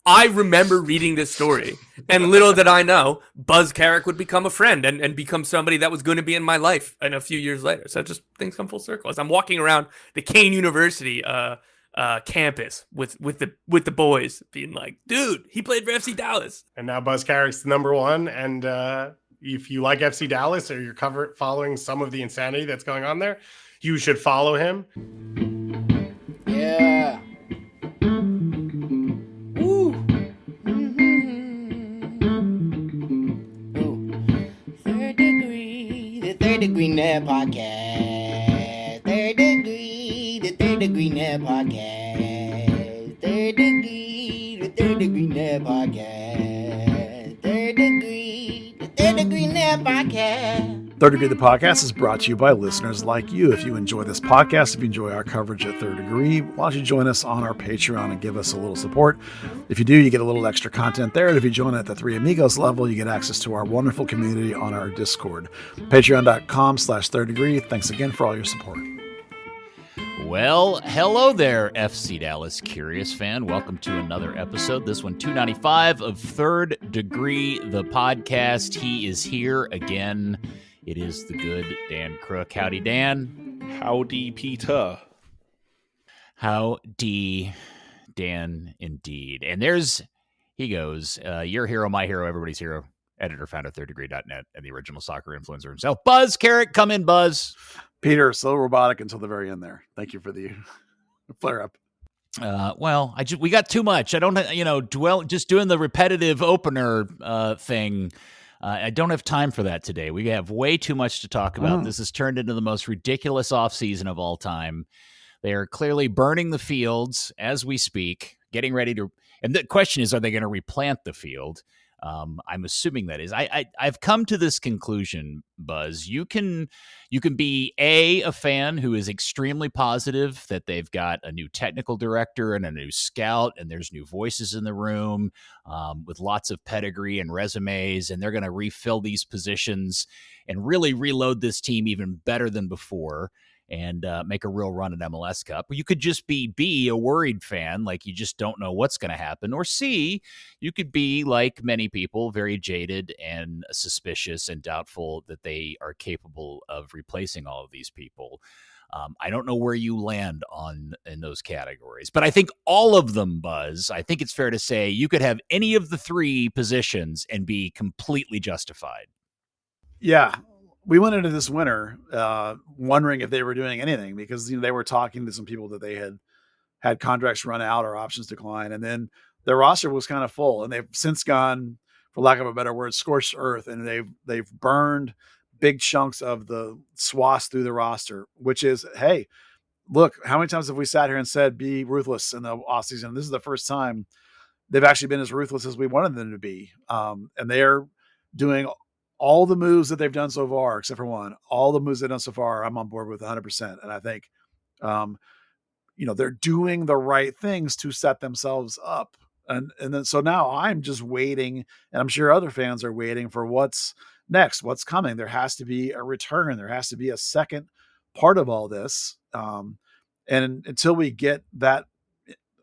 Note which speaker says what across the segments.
Speaker 1: I remember reading this story, and little did I know, Buzz Carrick would become a friend and become somebody that was going to be in my life and a few years later. So just things come full circle. As I'm walking around the Kane University campus with the boys, being like, dude, he played for FC Dallas.
Speaker 2: And now Buzz Carrick's the number one. And if you like FC Dallas or you're following some of the insanity that's going on there, you should follow him.
Speaker 3: Yeah. Woo. Third Degree, the Third Degree Net Podcast. Third Degree, the Third Degree Net Podcast. Third Degree, the Third Degree Net Podcast. Third Degree, the Third Degree Net Podcast.
Speaker 4: Third Degree, the podcast, is brought to you by listeners like you. If you enjoy this podcast, if you enjoy our coverage at Third Degree, why don't you join us on our Patreon and give us a little support? If you do, you get a little extra content there. And if you join at the Three Amigos level, you get access to our wonderful community on our Discord. Patreon.com/Third Degree. Thanks again for all your support.
Speaker 5: Well, hello there, FC Dallas Curious fan. Welcome to another episode. This one, 295 of Third Degree, the podcast. He is here again. It is the good Dan Crooke. Howdy, Dan.
Speaker 6: Howdy, Peter.
Speaker 5: Howdy, Dan, indeed. And he goes, your hero, my hero, everybody's hero, editor, founder, thirddegree.net, and the original soccer influencer himself, Buzz Carrick. Come in, Buzz.
Speaker 4: Peter, so robotic until the very end there. Thank you for the flare up.
Speaker 5: Well, we got too much. I don't, just doing the repetitive opener thing. I don't have time for that today. We have way too much to talk about. This has turned into the most ridiculous offseason of all time. They are clearly burning the fields as we speak, getting ready to. And the question is, are they going to replant the field? I'm assuming that is. I've come to this conclusion, Buzz. You can be a fan who is extremely positive that they've got a new technical director and a new scout, and there's new voices in the room with lots of pedigree and resumes, and they're going to refill these positions and really reload this team even better than before and make a real run at MLS Cup. You could just be a worried fan, like you just don't know what's going to happen. Or C, you could be, like many people, very jaded and suspicious and doubtful that they are capable of replacing all of these people. I don't know where you land in those categories, but I think all of them, Buzz, I think it's fair to say you could have any of the three positions and be completely justified.
Speaker 4: Yeah. We went into this winter wondering if they were doing anything because they were talking to some people that they had contracts run out or options decline, and then their roster was kind of full, and they've since gone, for lack of a better word, scorched earth, and they've burned big chunks of the swaths through the roster. Which is, hey, look, how many times have we sat here and said be ruthless in the offseason? This is the first time they've actually been as ruthless as we wanted them to be, and they're doing all the moves that they've done so far, except for one, all the moves they've done so far, I'm on board with 100%. And I think, they're doing the right things to set themselves up. And then, so now I'm just waiting, and I'm sure other fans are waiting for what's next, what's coming. There has to be a return. There has to be a second part of all this. And until we get that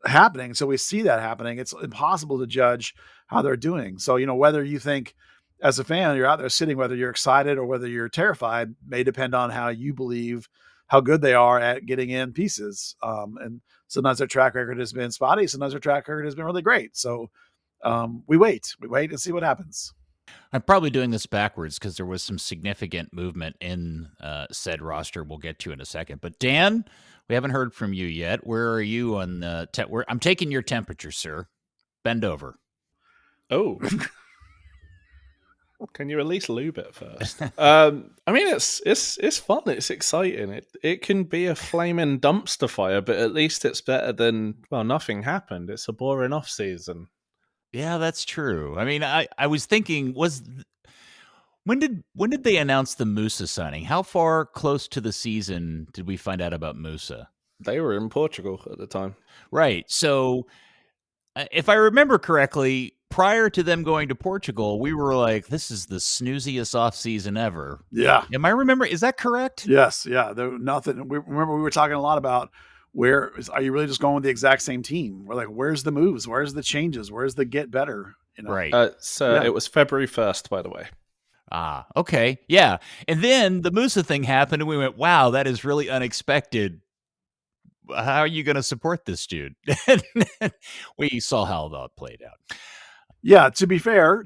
Speaker 4: happening, until we see that happening, it's impossible to judge how they're doing. So, whether you think, as a fan, you're out there sitting, whether you're excited or whether you're terrified, may depend on how you believe how good they are at getting in pieces. And sometimes their track record has been spotty. Sometimes their track record has been really great. So we wait and see what happens.
Speaker 5: I'm probably doing this backwards because there was some significant movement in said roster we'll get to in a second. But Dan, we haven't heard from you yet. Where are you on the I'm taking your temperature, sir. Bend over.
Speaker 6: Oh. Can you at least lube it first? I mean, it's fun. It's exciting. It can be a flaming dumpster fire, but at least it's better than, well, nothing happened. It's a boring off season.
Speaker 5: Yeah, that's true. I mean, I was thinking, when did they announce the Musa signing? How far close to the season did we find out about Musa?
Speaker 6: They were in Portugal at the time.
Speaker 5: Right. So if I remember correctly, prior to them going to Portugal, we were like, this is the snooziest offseason ever.
Speaker 4: Yeah.
Speaker 5: Am I remember? Is that correct?
Speaker 4: Yes. Yeah. There nothing. We were talking a lot about are you really just going with the exact same team? We're like, where's the moves? Where's the changes? Where's the get better? You know?
Speaker 5: Right.
Speaker 6: It was February 1st, by the way.
Speaker 5: Ah, okay. Yeah. And then the Musa thing happened and we went, wow, that is really unexpected. How are you going to support this dude? We saw how that played out.
Speaker 4: Yeah, to be fair,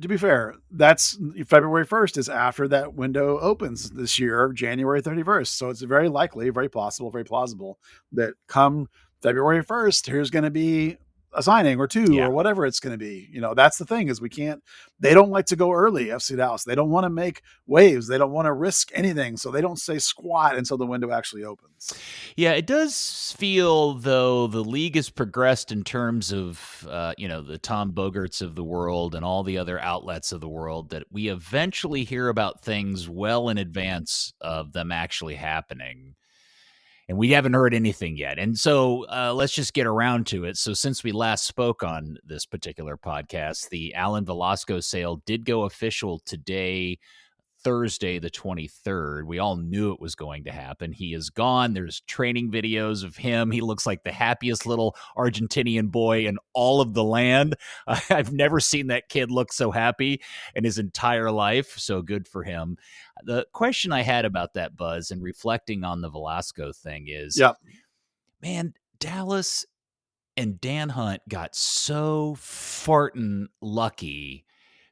Speaker 4: that's February 1st is after that window opens this year, January 31st. So it's very likely, very possible, very plausible that come February 1st, here's going to be a signing or two or whatever it's going to be. You know, that's the thing is they don't like to go early, FC Dallas. They don't want to make waves. They don't want to risk anything. So they don't say squat until the window actually opens.
Speaker 5: Yeah, it does feel, though, the league has progressed in terms of, the Tom Bogerts of the world and all the other outlets of the world, that we eventually hear about things well in advance of them actually happening. And we haven't heard anything yet. And so let's just get around to it. So since we last spoke on this particular podcast, the Alan Velasco sale did go official today, Thursday, the 23rd. We all knew it was going to happen. He is gone. There's training videos of him. He looks like the happiest little Argentinian boy in all of the land. I've never seen that kid look so happy in his entire life. So good for him. The question I had about that, Buzz, and reflecting on the Velasco thing is, man, Dallas and Dan Hunt got so fartin' lucky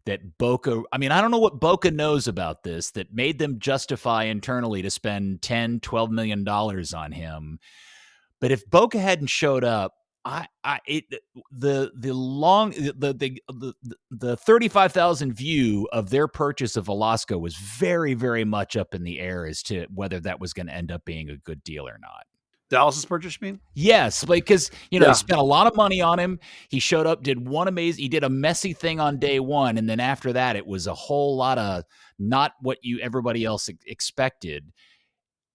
Speaker 5: that Boca, I don't know what Boca knows about this that made them justify internally to spend $10, $12 million on him. But if Boca hadn't showed up, the 35,000 view of their purchase of Velasco was very, very much up in the air as to whether that was going to end up being a good deal or not.
Speaker 4: Dallas's purchase, you mean?
Speaker 5: Yes, because they spent a lot of money on him. He showed up, he did a messy thing on day one, and then after that, it was a whole lot of not what everybody else expected.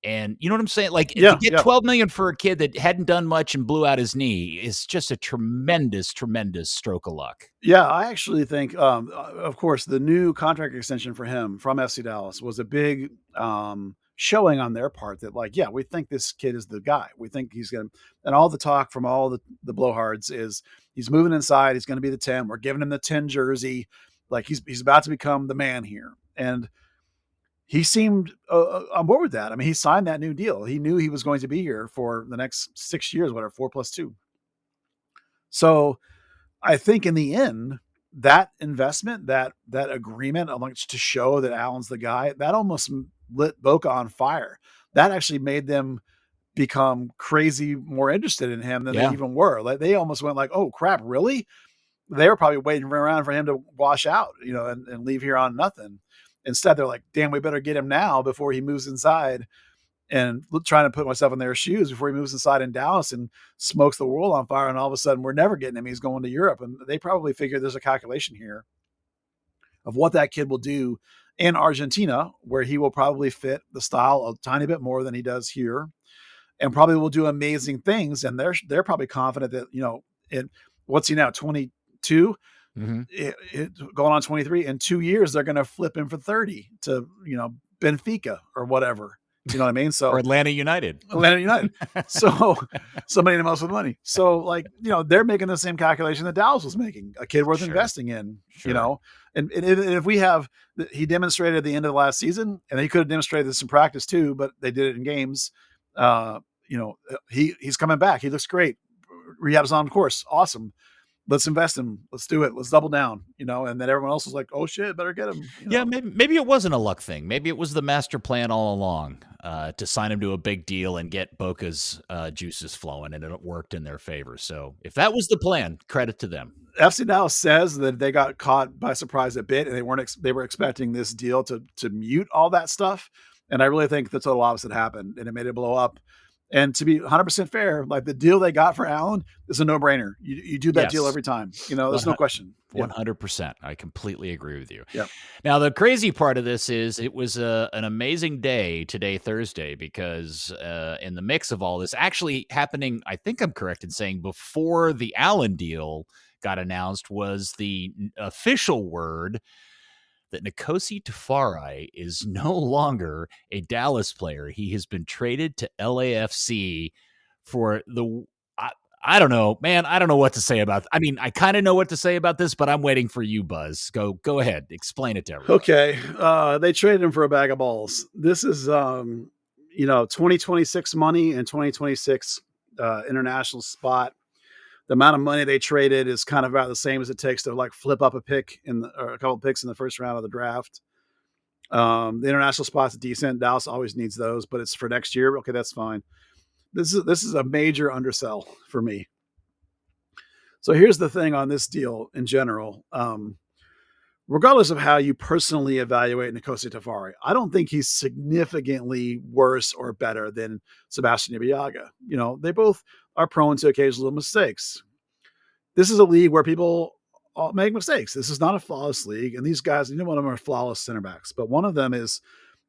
Speaker 5: And you know what I'm saying? Like to get $12 million for a kid that hadn't done much and blew out his knee is just a tremendous, tremendous stroke of luck.
Speaker 4: Yeah, I actually think, of course, the new contract extension for him from FC Dallas was a big showing on their part that, like, we think this kid is the guy. We think he's going to, and all the talk from all the blowhards is he's moving inside. He's going to be the 10. We're giving him the 10 jersey. Like he's about to become the man here. And he seemed on board with that. I mean, he signed that new deal. He knew he was going to be here for the next 6 years, whatever, 4+2. So I think in the end, that investment, that agreement to show that Alan's the guy, that almost lit Boca on fire. That actually made them become crazy more interested in him than they even were. Like they almost went like, oh crap, really? They were probably waiting around for him to wash out, and leave here on nothing. Instead, they're like, damn, we better get him now before he moves inside, and trying to put myself in their shoes before he moves inside in Dallas and smokes the world on fire. And all of a sudden we're never getting him. He's going to Europe. And they probably figure there's a calculation here of what that kid will do in Argentina, where he will probably fit the style a tiny bit more than he does here, and probably will do amazing things. And they're probably confident that, what's he now, 22, going on 23, in 2 years, they're going to flip him for 30 to, Benfica or whatever. You know what I mean? So
Speaker 5: or Atlanta United.
Speaker 4: So somebody in the most with money. So they're making the same calculation that Dallas was making, a kid worth investing in, and if we have, he demonstrated at the end of the last season, and he could have demonstrated this in practice too, but they did it in games. He's coming back. He looks great. Rehab's on course. Awesome. Let's invest in him. Let's do it. Let's double down, and then everyone else was like, oh shit, better get him.
Speaker 5: Yeah. Maybe it wasn't a luck thing. Maybe it was the master plan all along, to sign him to a big deal and get Boca's juices flowing, and it worked in their favor. So if that was the plan, credit to them.
Speaker 4: FC Dallas says that they got caught by surprise a bit, and they were expecting this deal to mute all that stuff. And I really think the total opposite happened, and it made it blow up. And to be 100% fair, like the deal they got for Allen is a no-brainer. You do that deal every time. There's no question.
Speaker 5: 100%. I completely agree with you.
Speaker 4: Yep.
Speaker 5: Now, the crazy part of this is it was an amazing day today, Thursday, because in the mix of all this actually happening, I think I'm correct in saying before the Allen deal got announced, was the official word that Nkosi Tafari is no longer a Dallas player. He has been traded to LAFC for the. I don't know, man. I don't know what to say about. I mean, I kind of know what to say about this, but I'm waiting for you, Buzz. Go ahead, explain it to everyone.
Speaker 4: Okay, they traded him for a bag of balls. This is 2026 money and 2026 international spot. The amount of money they traded is kind of about the same as it takes to like flip up a pick or a couple of picks in the first round of the draft. The international spot's decent. Dallas always needs those, but it's for next year. Okay, that's fine. This is a major undersell for me. So here's the thing on this deal in general. Regardless of how you personally evaluate Nkosi Tafari, I don't think he's significantly worse or better than Sebastian Ibeagha. They both are prone to occasional mistakes. This is a league where people make mistakes. This is not a flawless league. And these guys, one of them are flawless center backs, but one of them is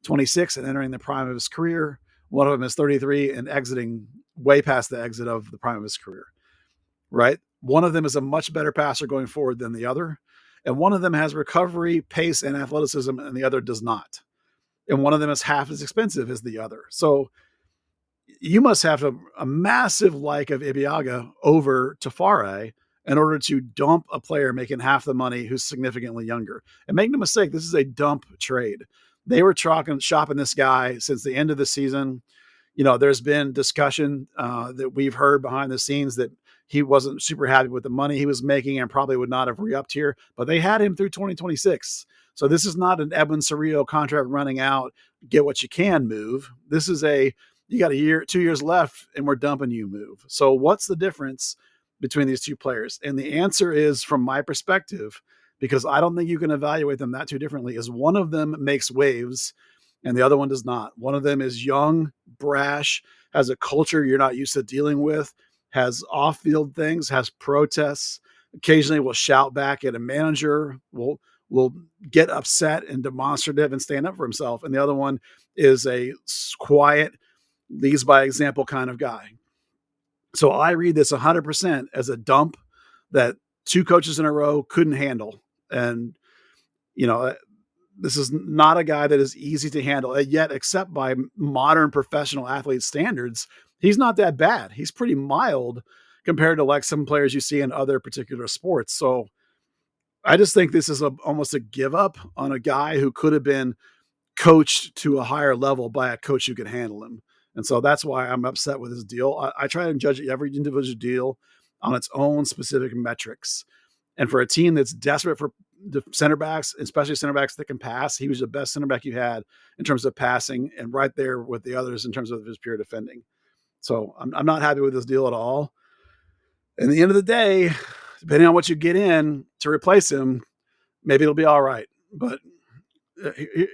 Speaker 4: 26 and entering the prime of his career. One of them is 33 and exiting way past the exit of the prime of his career, right? One of them is a much better passer going forward than the other. And one of them has recovery, pace, and athleticism, and the other does not. And one of them is half as expensive as the other. So you must have a massive like of Ibeagha over Tafari in order to dump a player making half the money who's significantly younger. And make no mistake, this is a dump trade. They were shopping this guy since the end of the season. There's been discussion that we've heard behind the scenes that he wasn't super happy with the money he was making and probably would not have re-upped here, but they had him through 2026. So this is not an Edwin Cerrillo contract running out, get what you can move. This is you got 2 years left and we're dumping you move. So what's the difference between these two players? And the answer is, from my perspective, because I don't think you can evaluate them that too differently, is one of them makes waves and the other one does not. One of them is young, brash, has a culture you're not used to dealing with, has off-field things, has protests, occasionally will shout back at a manager, will get upset and demonstrative and stand up for himself. And the other one is a quiet, leads by example kind of guy. So I read this 100% as a dump that two coaches in a row couldn't handle. And, this is not a guy that is easy to handle, yet except by modern professional athlete standards, he's not that bad. He's pretty mild compared to like some players you see in other particular sports. So I just think this is almost a give up on a guy who could have been coached to a higher level by a coach who could handle him. And so that's why I'm upset with this deal. I try and judge every individual deal on its own specific metrics. And for a team that's desperate for the center backs, especially center backs that can pass, he was the best center back you had in terms of passing and right there with the others in terms of his pure defending. So I'm not happy with this deal at all. And at the end of the day, depending on what you get in to replace him, maybe it'll be all right. But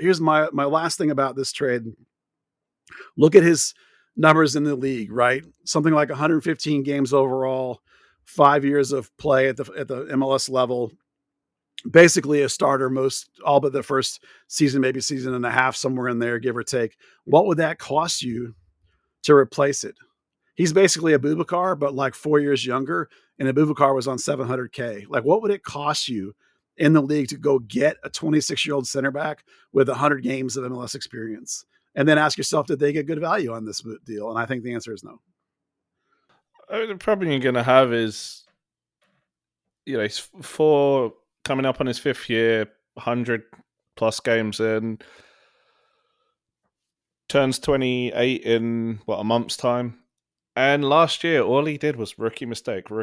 Speaker 4: here's my last thing about this trade. Look at his numbers in the league, right? Something like 115 games overall, 5 years of play at the MLS level. Basically a starter all but the first season, maybe season and a half, somewhere in there, give or take. What would that cost you to replace it? He's basically a Boubacar, but like 4 years younger, and a Boubacar was on $700K. Like, what would it cost you in the league to go get a 26-year-old center back with 100 games of MLS experience? And then ask yourself, did they get good value on this deal? And I think the answer is no.
Speaker 6: The problem you're going to have is, he's coming up on his 5th year, 100 plus games in, turns 28 in a month's time. And last year, all he did was rookie mistake. He's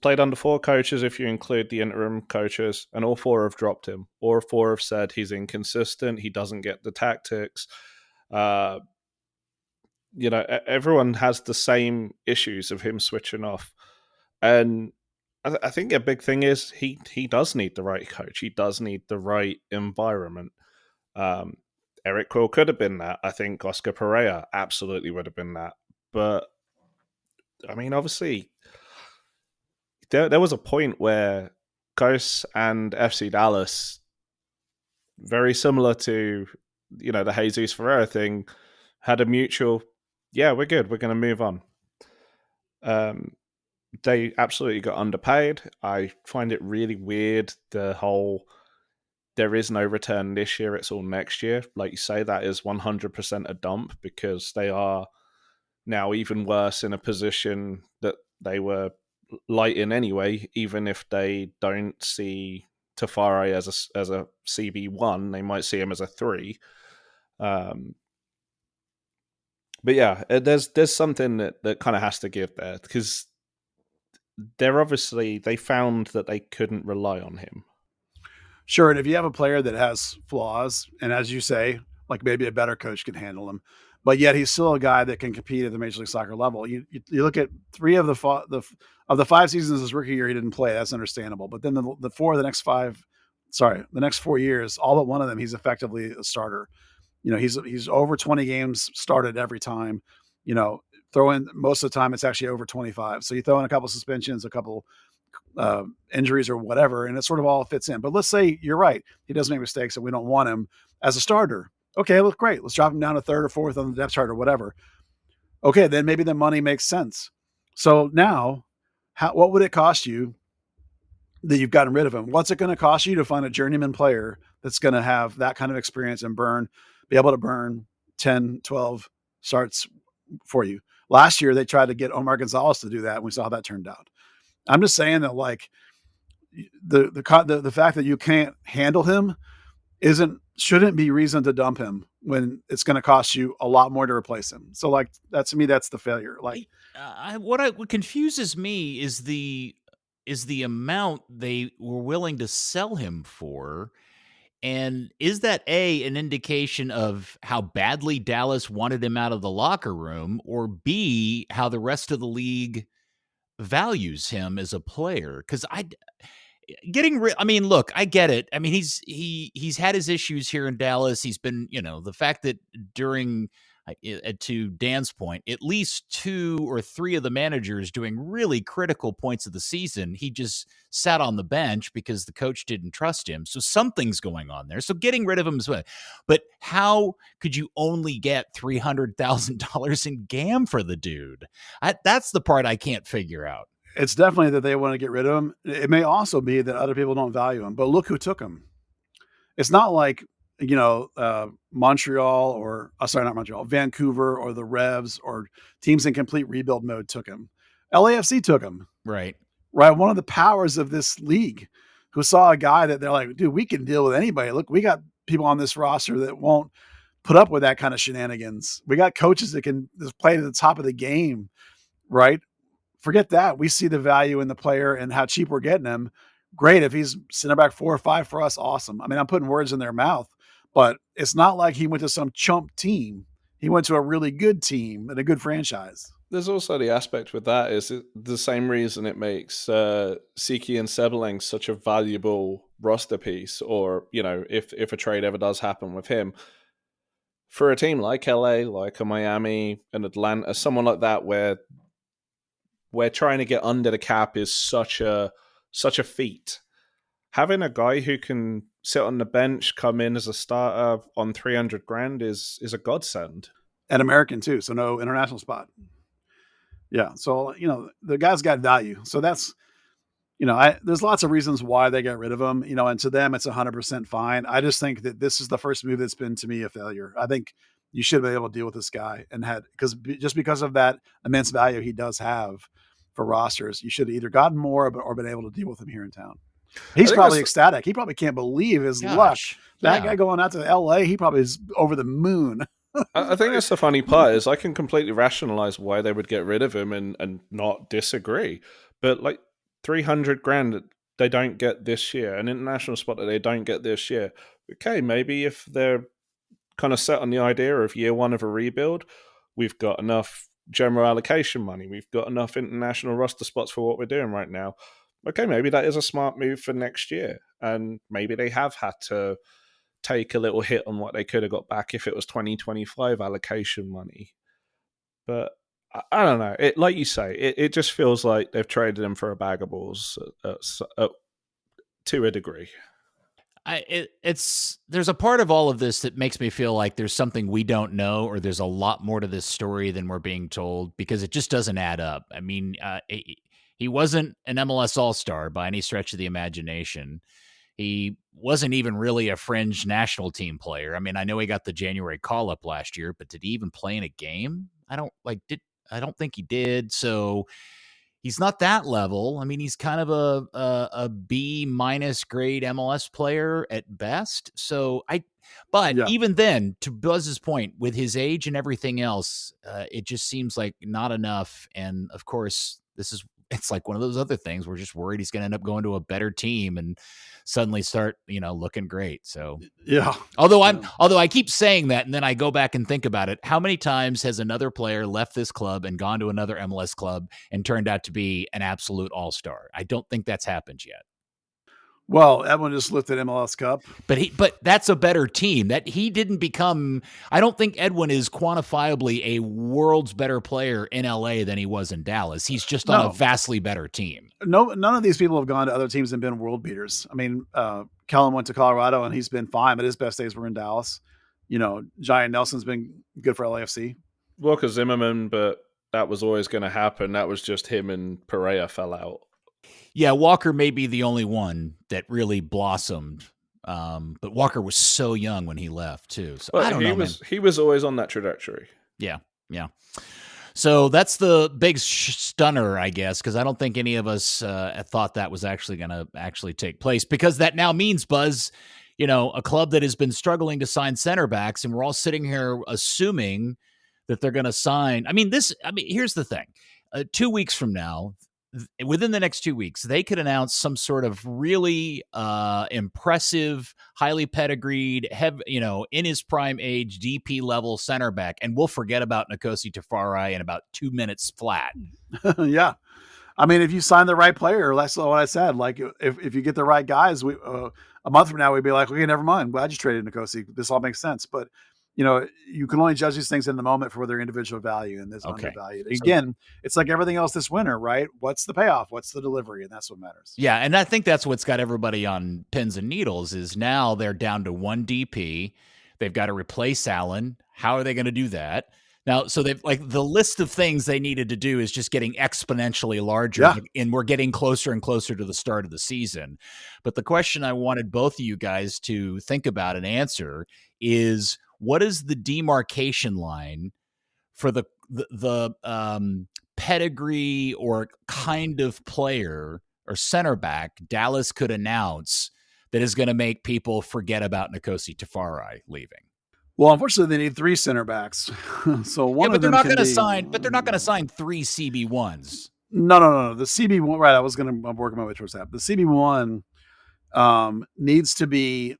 Speaker 6: played under 4 coaches if you include the interim coaches, and all 4 have dropped him. All 4 have said he's inconsistent, he doesn't get the tactics. Everyone has the same issues of him switching off. And I think a big thing is he does need the right coach. He does need the right environment. Eric Quill could have been that. I think Oscar Pereira absolutely would have been that. But, I mean, obviously, there was a point where Kos and FC Dallas, very similar to, the Jesus Ferreira thing, had a mutual, yeah, we're good, we're going to move on. They absolutely got underpaid. I find it really weird, the whole there is no return this year, it's all next year. Like you say, that is 100% a dump, because they are now even worse in a position that they were light in anyway. Even if they don't see Tafari as a CB1, they might see him as a 3. But yeah, there's something that kind of has to give there, because they found that they couldn't rely on him.
Speaker 4: Sure, and if you have a player that has flaws, and as you say, like maybe a better coach can handle him, but yet he's still a guy that can compete at the Major League Soccer level. You look at 3 of the 5 seasons his rookie year he didn't play. That's understandable. But then the next 4 years, all but one of them, he's effectively a starter. He's over 20 games started every time. Throw in most of the time it's actually over 25. So you throw in a couple suspensions, a couple injuries or whatever, and it sort of all fits in. But let's say you're right, he does make mistakes and we don't want him as a starter. Okay, look great. Let's drop him down to 3rd or 4th on the depth chart or whatever. Okay, then maybe the money makes sense. So now, what would it cost you that you've gotten rid of him? What's it going to cost you to find a journeyman player that's going to have that kind of experience and be able to burn 10, 12 starts for you? Last year, they tried to get Omar Gonzalez to do that, and we saw how that turned out. I'm just saying that, like, the fact that you can't handle him shouldn't be reason to dump him when it's going to cost you a lot more to replace him. So, like, to me, that's the failure. Like,
Speaker 5: what confuses me is the amount they were willing to sell him for. And is that an indication of how badly Dallas wanted him out of the locker room, or B, how the rest of the league values him as a player? Because look, I get it. I mean, he's had his issues here in Dallas. He's been, the fact that during, to Dan's point, at least 2 or 3 of the managers doing really critical points of the season, he just sat on the bench because the coach didn't trust him. So something's going on there. So getting rid of him is well. But how could you only get $300,000 in GAM for the dude? That's the part I can't figure out.
Speaker 4: It's definitely that they want to get rid of him. It may also be that other people don't value him, but look who took him. It's not like, Montreal or not Montreal, Vancouver or the Revs or teams in complete rebuild mode took him. LAFC took him.
Speaker 5: Right.
Speaker 4: One of the powers of this league who saw a guy that they're like, dude, we can deal with anybody. Look, we got people on this roster that won't put up with that kind of shenanigans. We got coaches that can just play at the top of the game, right? Forget that. We see the value in the player and how cheap we're getting him. Great. If he's center back 4 or 5 for us, awesome. I mean, I'm putting words in their mouth, but it's not like he went to some chump team. He went to a really good team and a good franchise.
Speaker 6: There's also the aspect with that is the same reason it makes Siki and Sebeling such a valuable roster piece, or, if a trade ever does happen with him. For a team like LA, like a Miami, and Atlanta, someone like that, where trying to get under the cap is such a feat. Having a guy who can sit on the bench, come in as a starter on $300,000 is a godsend.
Speaker 4: And American too, so no international spot. Yeah, so the guy's got value. So that's there's lots of reasons why they got rid of him. And to them it's 100% fine. I just think that this is the first move that's been, to me, a failure. I think you should be able to deal with this guy because of that immense value he does have for rosters. You should have either gotten more or been able to deal with him here in town. He's probably ecstatic. He probably can't believe his luck. That guy going out to LA, he probably is over the moon.
Speaker 6: I think that's the funny part is I can completely rationalize why they would get rid of him and not disagree. But like $300,000 they don't get this year, an international spot that they don't get this year. Okay, maybe if they're kind of set on the idea of year 1 of a rebuild, we've got enough general allocation money, we've got enough international roster spots for what we're doing right now. Okay, maybe that is a smart move for next year. And maybe they have had to take a little hit on what they could have got back if it was 2025 allocation money. But I don't know. Like you say, it just feels like they've traded him for a bag of balls to a degree.
Speaker 5: There's a part of all of this that makes me feel like there's something we don't know, or there's a lot more to this story than we're being told, because it just doesn't add up. I mean, he wasn't an MLS All-Star by any stretch of the imagination. He wasn't even really a fringe national team player. I mean, I know he got the January call up last year, but did he even play in a game? I don't think he did. So he's not that level. I mean, he's kind of a B- grade MLS player at best. But even then, to Buzz's point, with his age and everything else, it just seems like not enough. And of course, it's like one of those other things. We're just worried he's going to end up going to a better team and suddenly start, looking great. So
Speaker 4: yeah.
Speaker 5: Although I keep saying that, and then I go back and think about it. How many times has another player left this club and gone to another MLS club and turned out to be an absolute all-star? I don't think that's happened yet.
Speaker 4: Well, Edwin just lifted MLS Cup,
Speaker 5: but that's a better team. That he didn't become. I don't think Edwin is quantifiably a world's better player in LA than he was in Dallas. He's just on a vastly better team.
Speaker 4: No, none of these people have gone to other teams and been world beaters. I mean, Kellen went to Colorado and he's been fine, but his best days were in Dallas. Giant Nelson's been good for LAFC.
Speaker 6: Walker Zimmerman, but that was always going to happen. That was just him and Pereira fell out.
Speaker 5: Yeah, Walker may be the only one that really blossomed. But Walker was so young when he left too. So I don't know.
Speaker 6: He was always on that trajectory.
Speaker 5: Yeah. So that's the big stunner, I guess, because I don't think any of us thought that was actually going to actually take place, because that now means, Buzz, a club that has been struggling to sign center backs, and we're all sitting here assuming that they're going to sign. Here's the thing. 2 weeks from now, within the next 2 weeks, they could announce some sort of really impressive, highly pedigreed, in his prime age, DP level center back, and we'll forget about Nkosi Tafari in about 2 minutes flat.
Speaker 4: Yeah. I mean, if you sign the right player, that's what I said. Like, if you get the right guys, a month from now, we'd be like, okay, never mind. Well, I just traded Nkosi. This all makes sense. But you can only judge these things in the moment for their individual value, and this undervalued. Again, it's like everything else this winter, right? What's the payoff? What's the delivery? And that's what matters.
Speaker 5: Yeah, and I think that's what's got everybody on pins and needles is now they're down to one DP. They've got to replace Allen. How are they going to do that? Now, so they've the list of things they needed to do is just getting exponentially larger, and we're getting closer and closer to the start of the season. But the question I wanted both of you guys to think about and answer is, what is the demarcation line for the pedigree or kind of player or center back Dallas could announce that is going to make people forget about Nkosi Tafari leaving?
Speaker 4: Well, unfortunately, they need 3 center backs. So one of them
Speaker 5: But they're not going to sign 3 CB1s.
Speaker 4: No. The CB1, right? I'm working my way towards that. The CB1 needs to be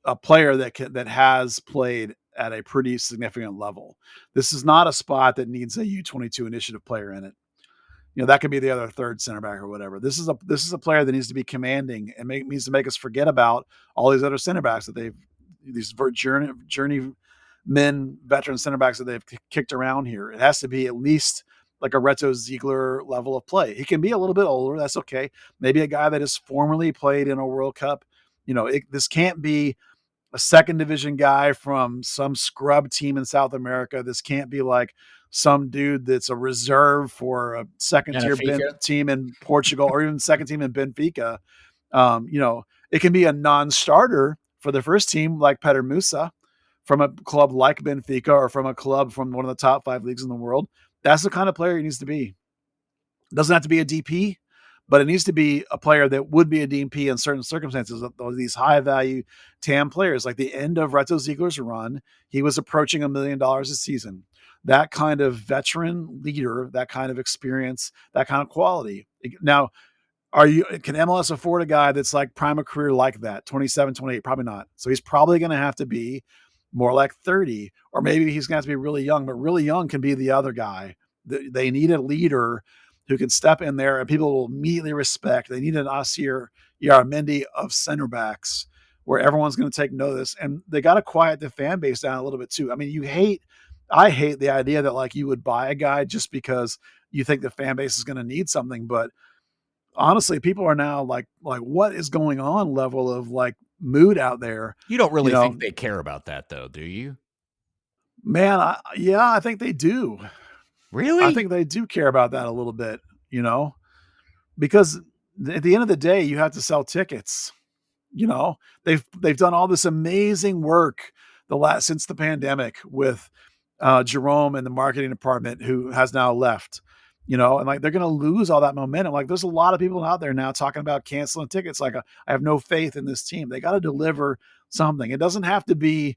Speaker 4: a player that has played at a pretty significant level. This is not a spot that needs a U22 initiative player in it. That could be the other third center back or whatever. This is a player that needs to be commanding and needs to make us forget about all these other center backs that these journeymen veteran center backs that they've kicked around here. It has to be at least like a Reto Ziegler level of play. He can be a little bit older. That's okay. Maybe a guy that has formerly played in a World Cup. This can't be a second division guy from some scrub team in South America. This can't be like some dude that's a reserve for a second tier team in Portugal or even second team in Benfica. It can be a non-starter for the first team like Peter Musa from a club like Benfica or from a club from one of the top 5 leagues in the world. That's the kind of player he needs to be. It doesn't have to be a DP, but it needs to be a player that would be a DP in certain circumstances. These high-value TAM players, like the end of Reto Ziegler's run, he was approaching $1 million a season. That kind of veteran leader, that kind of experience, that kind of quality. Now, can MLS afford a guy that's like prime of career like that, 27, 28? Probably not. So he's probably going to have to be more like 30, or maybe he's going to have to be really young, but really young can be the other guy. They need a leader who can step in there and people will immediately respect. They need an Asier Illarramendi of center backs where everyone's going to take notice, and they got to quiet the fan base down a little bit too. I mean, I hate the idea that like you would buy a guy just because you think the fan base is going to need something. But honestly, people are now like what is going on level of like mood out there.
Speaker 5: You don't really think they care about that though, do you?
Speaker 4: Man, I think they do.
Speaker 5: Really?
Speaker 4: I think they do care about that a little bit, because at the end of the day, you have to sell tickets. They've done all this amazing work since the pandemic with Jerome in the marketing department, who has now left. And like they're going to lose all that momentum. Like there's a lot of people out there now talking about canceling tickets. Like I have no faith in this team. They got to deliver something. It doesn't have to be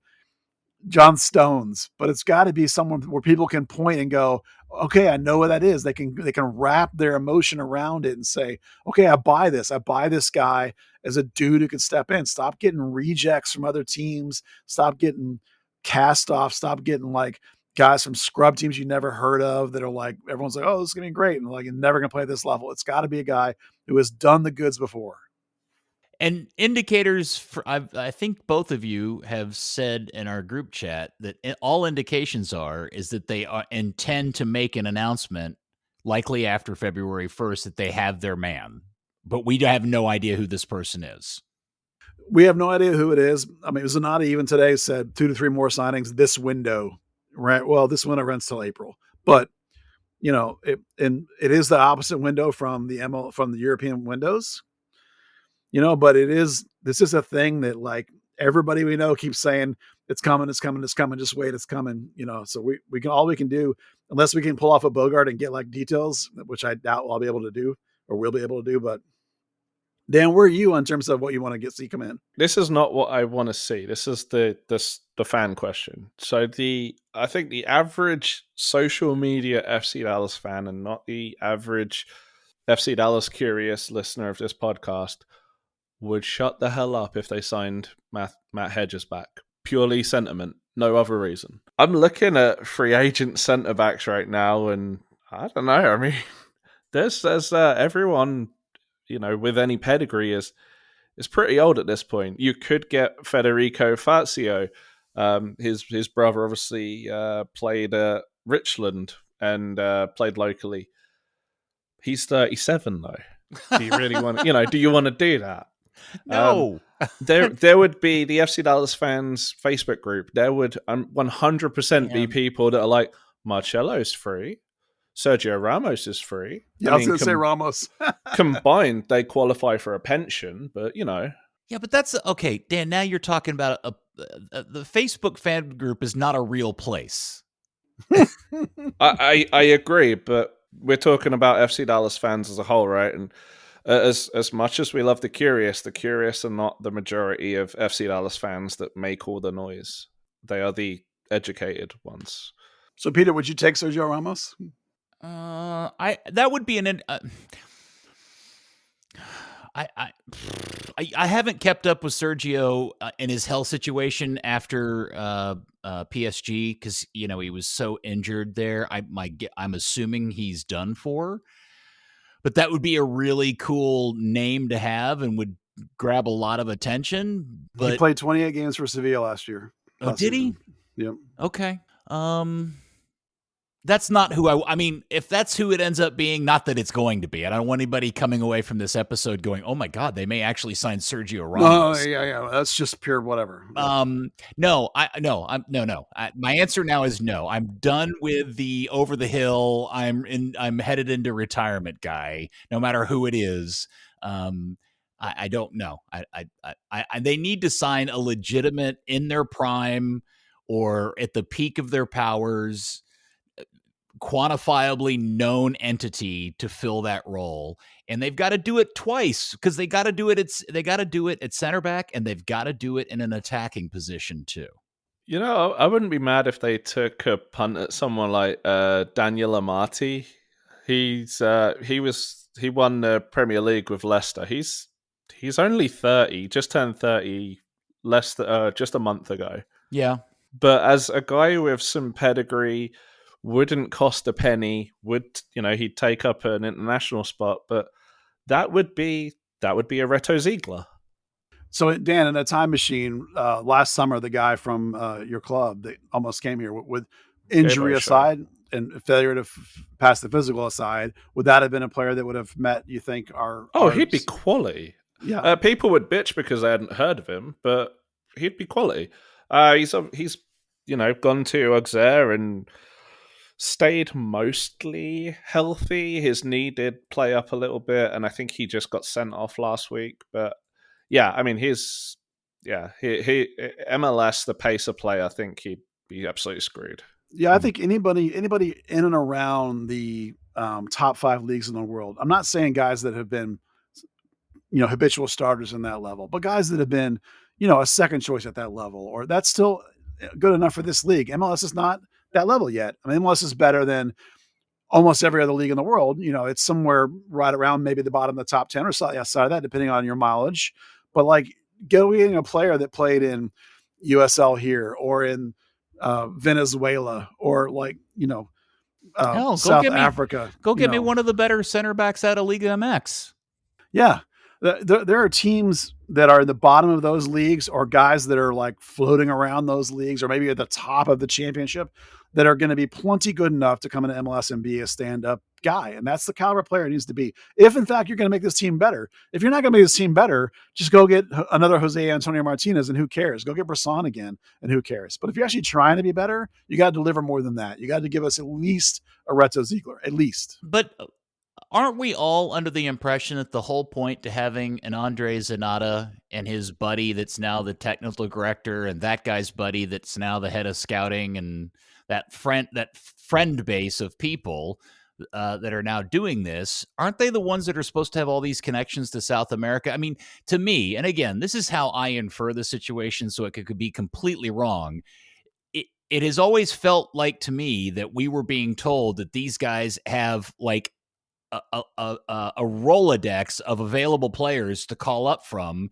Speaker 4: John Stones, but it's got to be someone where people can point and go, okay, I know what that is. They can wrap their emotion around it and say, okay, I buy this. I buy this guy as a dude who can step in. Stop getting rejects from other teams. Stop getting cast off. Stop getting like guys from scrub teams you never heard of that are like, everyone's like, oh, this is going to be great. And like, you're never going to play at this level. It's got to be a guy who has done the goods before.
Speaker 5: And indicators, I think both of you have said in our group chat that all indications is that they intend to make an announcement, likely after February 1st, that they have their man. But we have no idea who this person is.
Speaker 4: We have no idea who it is. I mean, Zanotta even today said 2 to 3 more signings this window. Right. Well, this window runs till April, but it is the opposite window from the European windows. But this is a thing that like everybody we know keeps saying it's coming, just wait, it's coming, so all we can do, unless we can pull off a Bogart and get like details, which I doubt I'll be able to do or we'll be able to do. But Dan, where are you in terms of what you want to see come in?
Speaker 6: This is not what I want to see. This is the fan question. So I think the average social media FC Dallas fan, and not the average FC Dallas curious listener of this podcast, would shut the hell up if they signed Matt Hedges back. Purely sentiment, no other reason. I'm looking at free agent centre backs right now, and I don't know. I mean, there's everyone, with any pedigree is pretty old at this point. You could get Federico Fazio. His brother obviously played at Richland and played locally. He's 37 though. Do you really want to, do you want to do that?
Speaker 5: No.
Speaker 6: There would be the FC Dallas fans Facebook group. There would 100% be people that are like, Marcelo's free. Sergio Ramos is free.
Speaker 4: Yeah, I was going to say Ramos.
Speaker 6: Combined, they qualify for a pension, but Yeah,
Speaker 5: but that's okay, Dan. Now you're talking about the Facebook fan group is not a real place.
Speaker 6: I agree, but we're talking about FC Dallas fans as a whole, right? And as much as we love the curious are not the majority of FC Dallas fans that make all the noise. They are the educated ones.
Speaker 4: So, Peter, would you take Sergio Ramos?
Speaker 5: That would be I haven't kept up with Sergio in his health situation after PSG because he was so injured there. I'm assuming he's done for, but that would be a really cool name to have and would grab a lot of attention. But
Speaker 4: he played 28 games for Sevilla last year.
Speaker 5: Oh, did he?
Speaker 4: Yep.
Speaker 5: Okay. That's not who I mean, if that's who it ends up being, not that it's going to be. I don't want anybody coming away from this episode going, oh my God, they may actually sign Sergio Ramos.
Speaker 4: Oh, yeah. That's just pure whatever.
Speaker 5: No. My answer now is no. I'm done with the over the hill. I'm headed into retirement guy, no matter who it is. I don't know. They need to sign a legitimate in their prime or at the peak of their powers, quantifiably known entity to fill that role, and they've got to do it twice because they got to do it at center back, and they've got to do it in an attacking position too.
Speaker 6: I wouldn't be mad if they took a punt at someone like Daniel Amati. He won the Premier League with Leicester. He's only 30, just turned 30 just a month ago.
Speaker 5: Yeah,
Speaker 6: but as a guy with some pedigree, wouldn't cost a penny. He'd take up an international spot, but that would be a Reto Ziegler.
Speaker 4: So Dan, in a time machine, last summer, the guy from your club that almost came here with injury aside and failure to pass the physical aside, would that have been a player that would have met, you think,
Speaker 6: he'd be quality.
Speaker 4: Yeah.
Speaker 6: People would bitch because they hadn't heard of him, but he'd be quality. He's gone to Auxerre and stayed mostly healthy. His knee did play up a little bit, and I think he just got sent off last week. But yeah, I mean, he MLS, the pace of play, I think he'd be absolutely screwed.
Speaker 4: Yeah, I think anybody in and around the top 5 leagues in the world. I'm not saying guys that have been, habitual starters in that level, but guys that have been, a second choice at that level, or that's still good enough for this league. MLS is not that level yet. I mean, MLS is better than almost every other league in the world. It's somewhere right around maybe the bottom of the top 10 or slightly outside of that, depending on your mileage. But like getting a player that played in USL here or in Venezuela or
Speaker 5: Hell,
Speaker 4: South Africa.
Speaker 5: Go get me one of the better center backs out of Liga MX.
Speaker 4: Yeah. There are teams that are at the bottom of those leagues or guys that are like floating around those leagues or maybe at the top of the championship that are going to be plenty good enough to come into MLS and be a stand-up guy. And that's the caliber player it needs to be. If, in fact, you're going to make this team better. If you're not going to make this team better, just go get another Jose Antonio Martinez and who cares? Go get Bresson again and who cares? But if you're actually trying to be better, you got to deliver more than that. You got to give us at least a Reto Ziegler, at least.
Speaker 5: But aren't we all under the impression that the whole point to having an Andre Zanotta and his buddy that's now the technical director and that guy's buddy that's now the head of scouting and that friend base of people that are now doing this, aren't they the ones that are supposed to have all these connections to South America? I mean, to me, and again, this is how I infer the situation, so it could be completely wrong. It has always felt like to me that we were being told that these guys have like a Rolodex of available players to call up from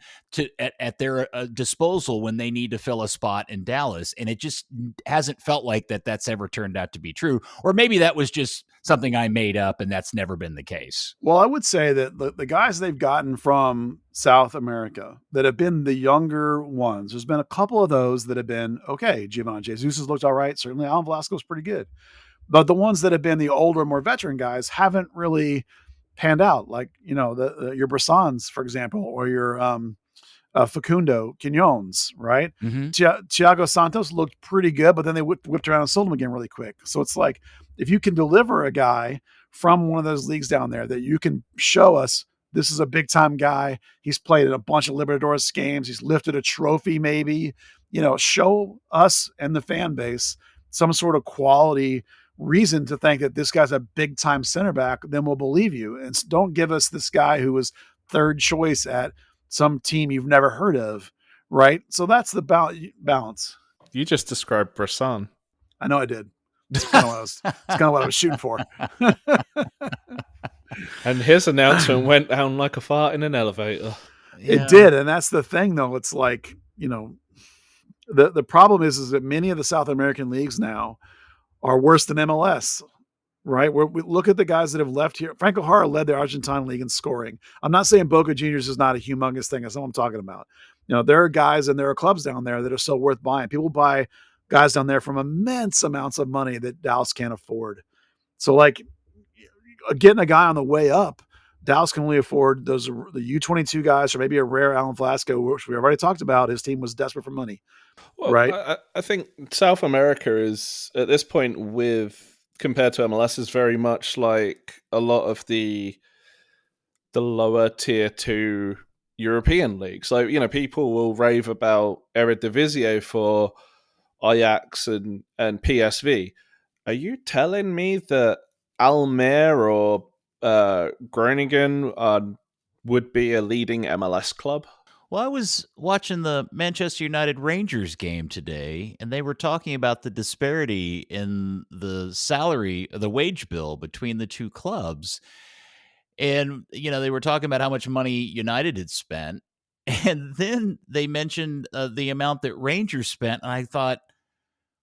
Speaker 5: at their disposal when they need to fill a spot in Dallas. And it just hasn't felt like that's ever turned out to be true. Or maybe that was just something I made up and that's never been the case.
Speaker 4: Well, I would say that the guys they've gotten from South America that have been the younger ones, there's been a couple of those that have been okay. Giovanni Jesus has looked all right. Certainly Alan Velasco is pretty good. But the ones that have been the older, more veteran guys haven't really panned out. Like, your Bressons, for example, or your Facundo Quinones, right?
Speaker 5: Mm-hmm.
Speaker 4: Thiago Santos looked pretty good, but then they whipped around and sold him again really quick. So it's like, if you can deliver a guy from one of those leagues down there that you can show us, this is a big time guy. He's played in a bunch of Libertadores games. He's lifted a trophy, maybe, show us and the fan base some sort of quality reason to think that this guy's a big time center back, then we'll believe you. And don't give us this guy who was third choice at some team you've never heard of. Right. So that's the balance.
Speaker 6: You just described Bresson.
Speaker 4: I know I did. It's kind of what I was shooting for.
Speaker 6: And his announcement went down like a fart in an elevator.
Speaker 4: Yeah. It did. And that's the thing though. It's like, the problem is that many of the South American leagues now are worse than MLS, right? We look at the guys that have left here. Franco Jara led the Argentine league in scoring. I'm not saying Boca Juniors is not a humongous thing. That's what I'm talking about. There are guys and there are clubs down there that are so worth buying. People buy guys down there from immense amounts of money that Dallas can't afford. So like getting a guy on the way up, Dallas can only afford the U22 guys or maybe a rare Alan Velasco, which we already talked about. His team was desperate for money.
Speaker 6: Well,
Speaker 4: right.
Speaker 6: I think South America is at this point compared to MLS is very much like a lot of the lower tier 2 European leagues. Like, people will rave about Eredivisie for Ajax and PSV. Are you telling me that Almere or Groningen would be a leading MLS club?
Speaker 5: Well, I was watching the Manchester United Rangers game today, and they were talking about the disparity in the wage bill between the two clubs. And, they were talking about how much money United had spent. And then they mentioned the amount that Rangers spent. And I thought,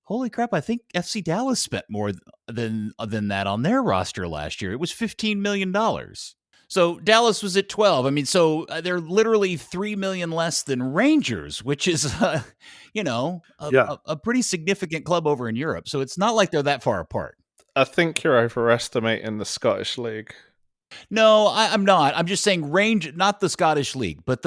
Speaker 5: holy crap, I think FC Dallas spent more than that on their roster last year. It was $15 million. So Dallas was at 12. I mean, so they're literally $3 million less than Rangers, which is, a pretty significant club over in Europe. So it's not like they're that far apart.
Speaker 6: I think you're overestimating the Scottish League.
Speaker 5: No, I'm not. I'm just saying not the Scottish League, but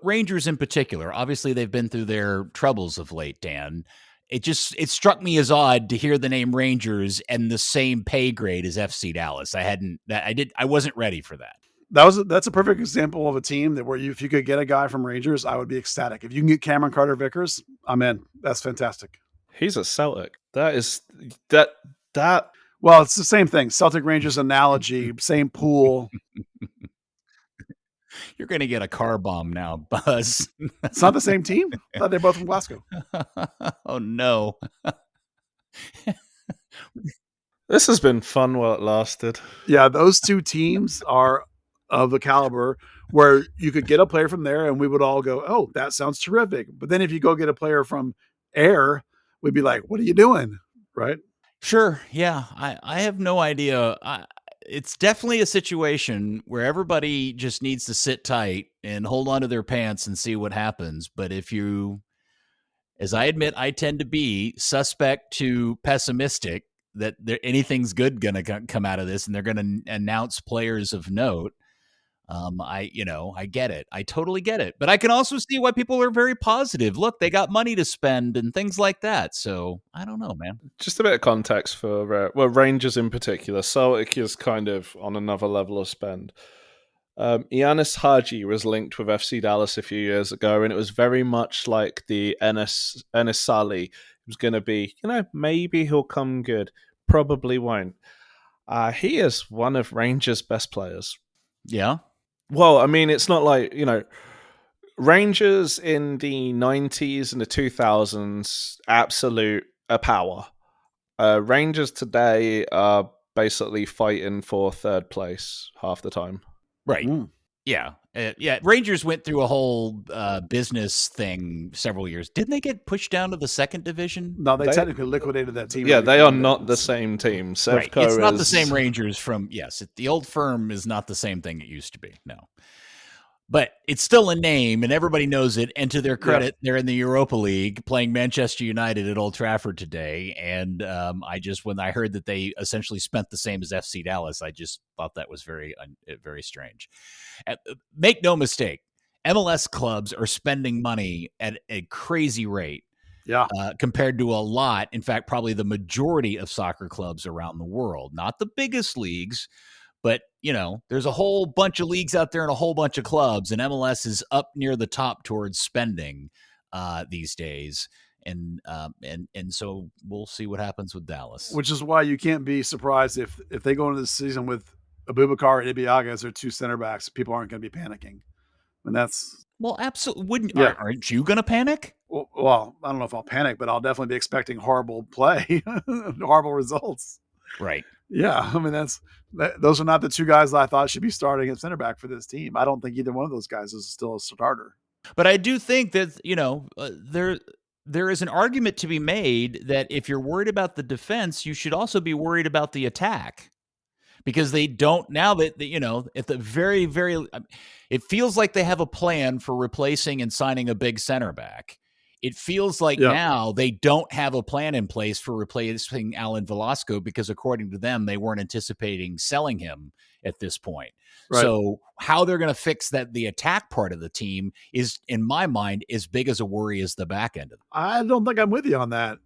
Speaker 5: Rangers in particular. Obviously, they've been through their troubles of late, Dan. It struck me as odd to hear the name Rangers and the same pay grade as FC Dallas. I wasn't ready for that.
Speaker 4: That's a perfect example of a team that where if you could get a guy from Rangers, I would be ecstatic. If you can get Cameron Carter-Vickers, I'm in. That's fantastic.
Speaker 6: He's a Celtic. That.
Speaker 4: Well, it's the same thing. Celtic Rangers analogy, same pool.
Speaker 5: You're going to get a car bomb now, Buzz.
Speaker 4: It's not the same team. I thought they're both from Glasgow.
Speaker 5: Oh, no.
Speaker 6: This has been fun while it lasted.
Speaker 4: Yeah, those two teams are of the caliber where you could get a player from there and we would all go, oh, that sounds terrific. But then if you go get a player from Air, we'd be like, what are you doing? Right?
Speaker 5: Sure. Yeah. I have no idea. It's definitely a situation where everybody just needs to sit tight and hold on to their pants and see what happens. But if you, as I admit, I tend to be suspect to pessimistic that anything's good going to come out of this and they're going to announce players of note. I get it. I totally get it. But I can also see why people are very positive. Look, they got money to spend and things like that. So I don't know, man.
Speaker 6: Just a bit of context for Rangers in particular. Celtic is kind of on another level of spend. Ianis Hadji was linked with FC Dallas a few years ago, and it was very much like the Enes Sali. It was going to be, maybe he'll come good. Probably won't. He is one of Rangers' best players.
Speaker 5: Yeah.
Speaker 6: Well, I mean, it's not like, Rangers in the 90s and the 2000s, absolute power. Rangers today are basically fighting for third place half the time.
Speaker 5: Right. Yeah. Rangers went through a whole business thing several years. Didn't they get pushed down to the second division?
Speaker 4: No, they technically liquidated that team.
Speaker 6: Yeah, they are not the same team.
Speaker 5: Right. It's not the same Rangers the old firm is not the same thing it used to be. No. But it's still a name, and everybody knows it. And to their credit, they're in the Europa League playing Manchester United at Old Trafford today. And when I heard that they essentially spent the same as FC Dallas, I just thought that was very, very strange. Make no mistake, MLS clubs are spending money at a crazy rate.
Speaker 4: Yeah.
Speaker 5: Compared to a lot, in fact, probably the majority of soccer clubs around the world. Not the biggest leagues, but, there's a whole bunch of leagues out there and a whole bunch of clubs, and MLS is up near the top towards spending these days. And so we'll see what happens with Dallas.
Speaker 4: Which is why you can't be surprised if they go into the season with Abubakar and Ibiaga as their two center backs, people aren't going to be panicking. And that's...
Speaker 5: Well, absolutely. Aren't you going to panic?
Speaker 4: Well, I don't know if I'll panic, but I'll definitely be expecting horrible play, horrible results.
Speaker 5: Right.
Speaker 4: Yeah, I mean those are not the two guys that I thought should be starting at center back for this team. I don't think either one of those guys is still a starter.
Speaker 5: But I do think that there is an argument to be made that if you're worried about the defense, you should also be worried about the attack, because they don't now that at the very, very, it feels like they have a plan for replacing and signing a big center back. It feels like now they don't have a plan in place for replacing Alan Velasco because, according to them, they weren't anticipating selling him at this point. Right. So how they're going to fix the attack part of the team is, in my mind, as big as a worry as the back end of it.
Speaker 4: I don't think I'm with you on that.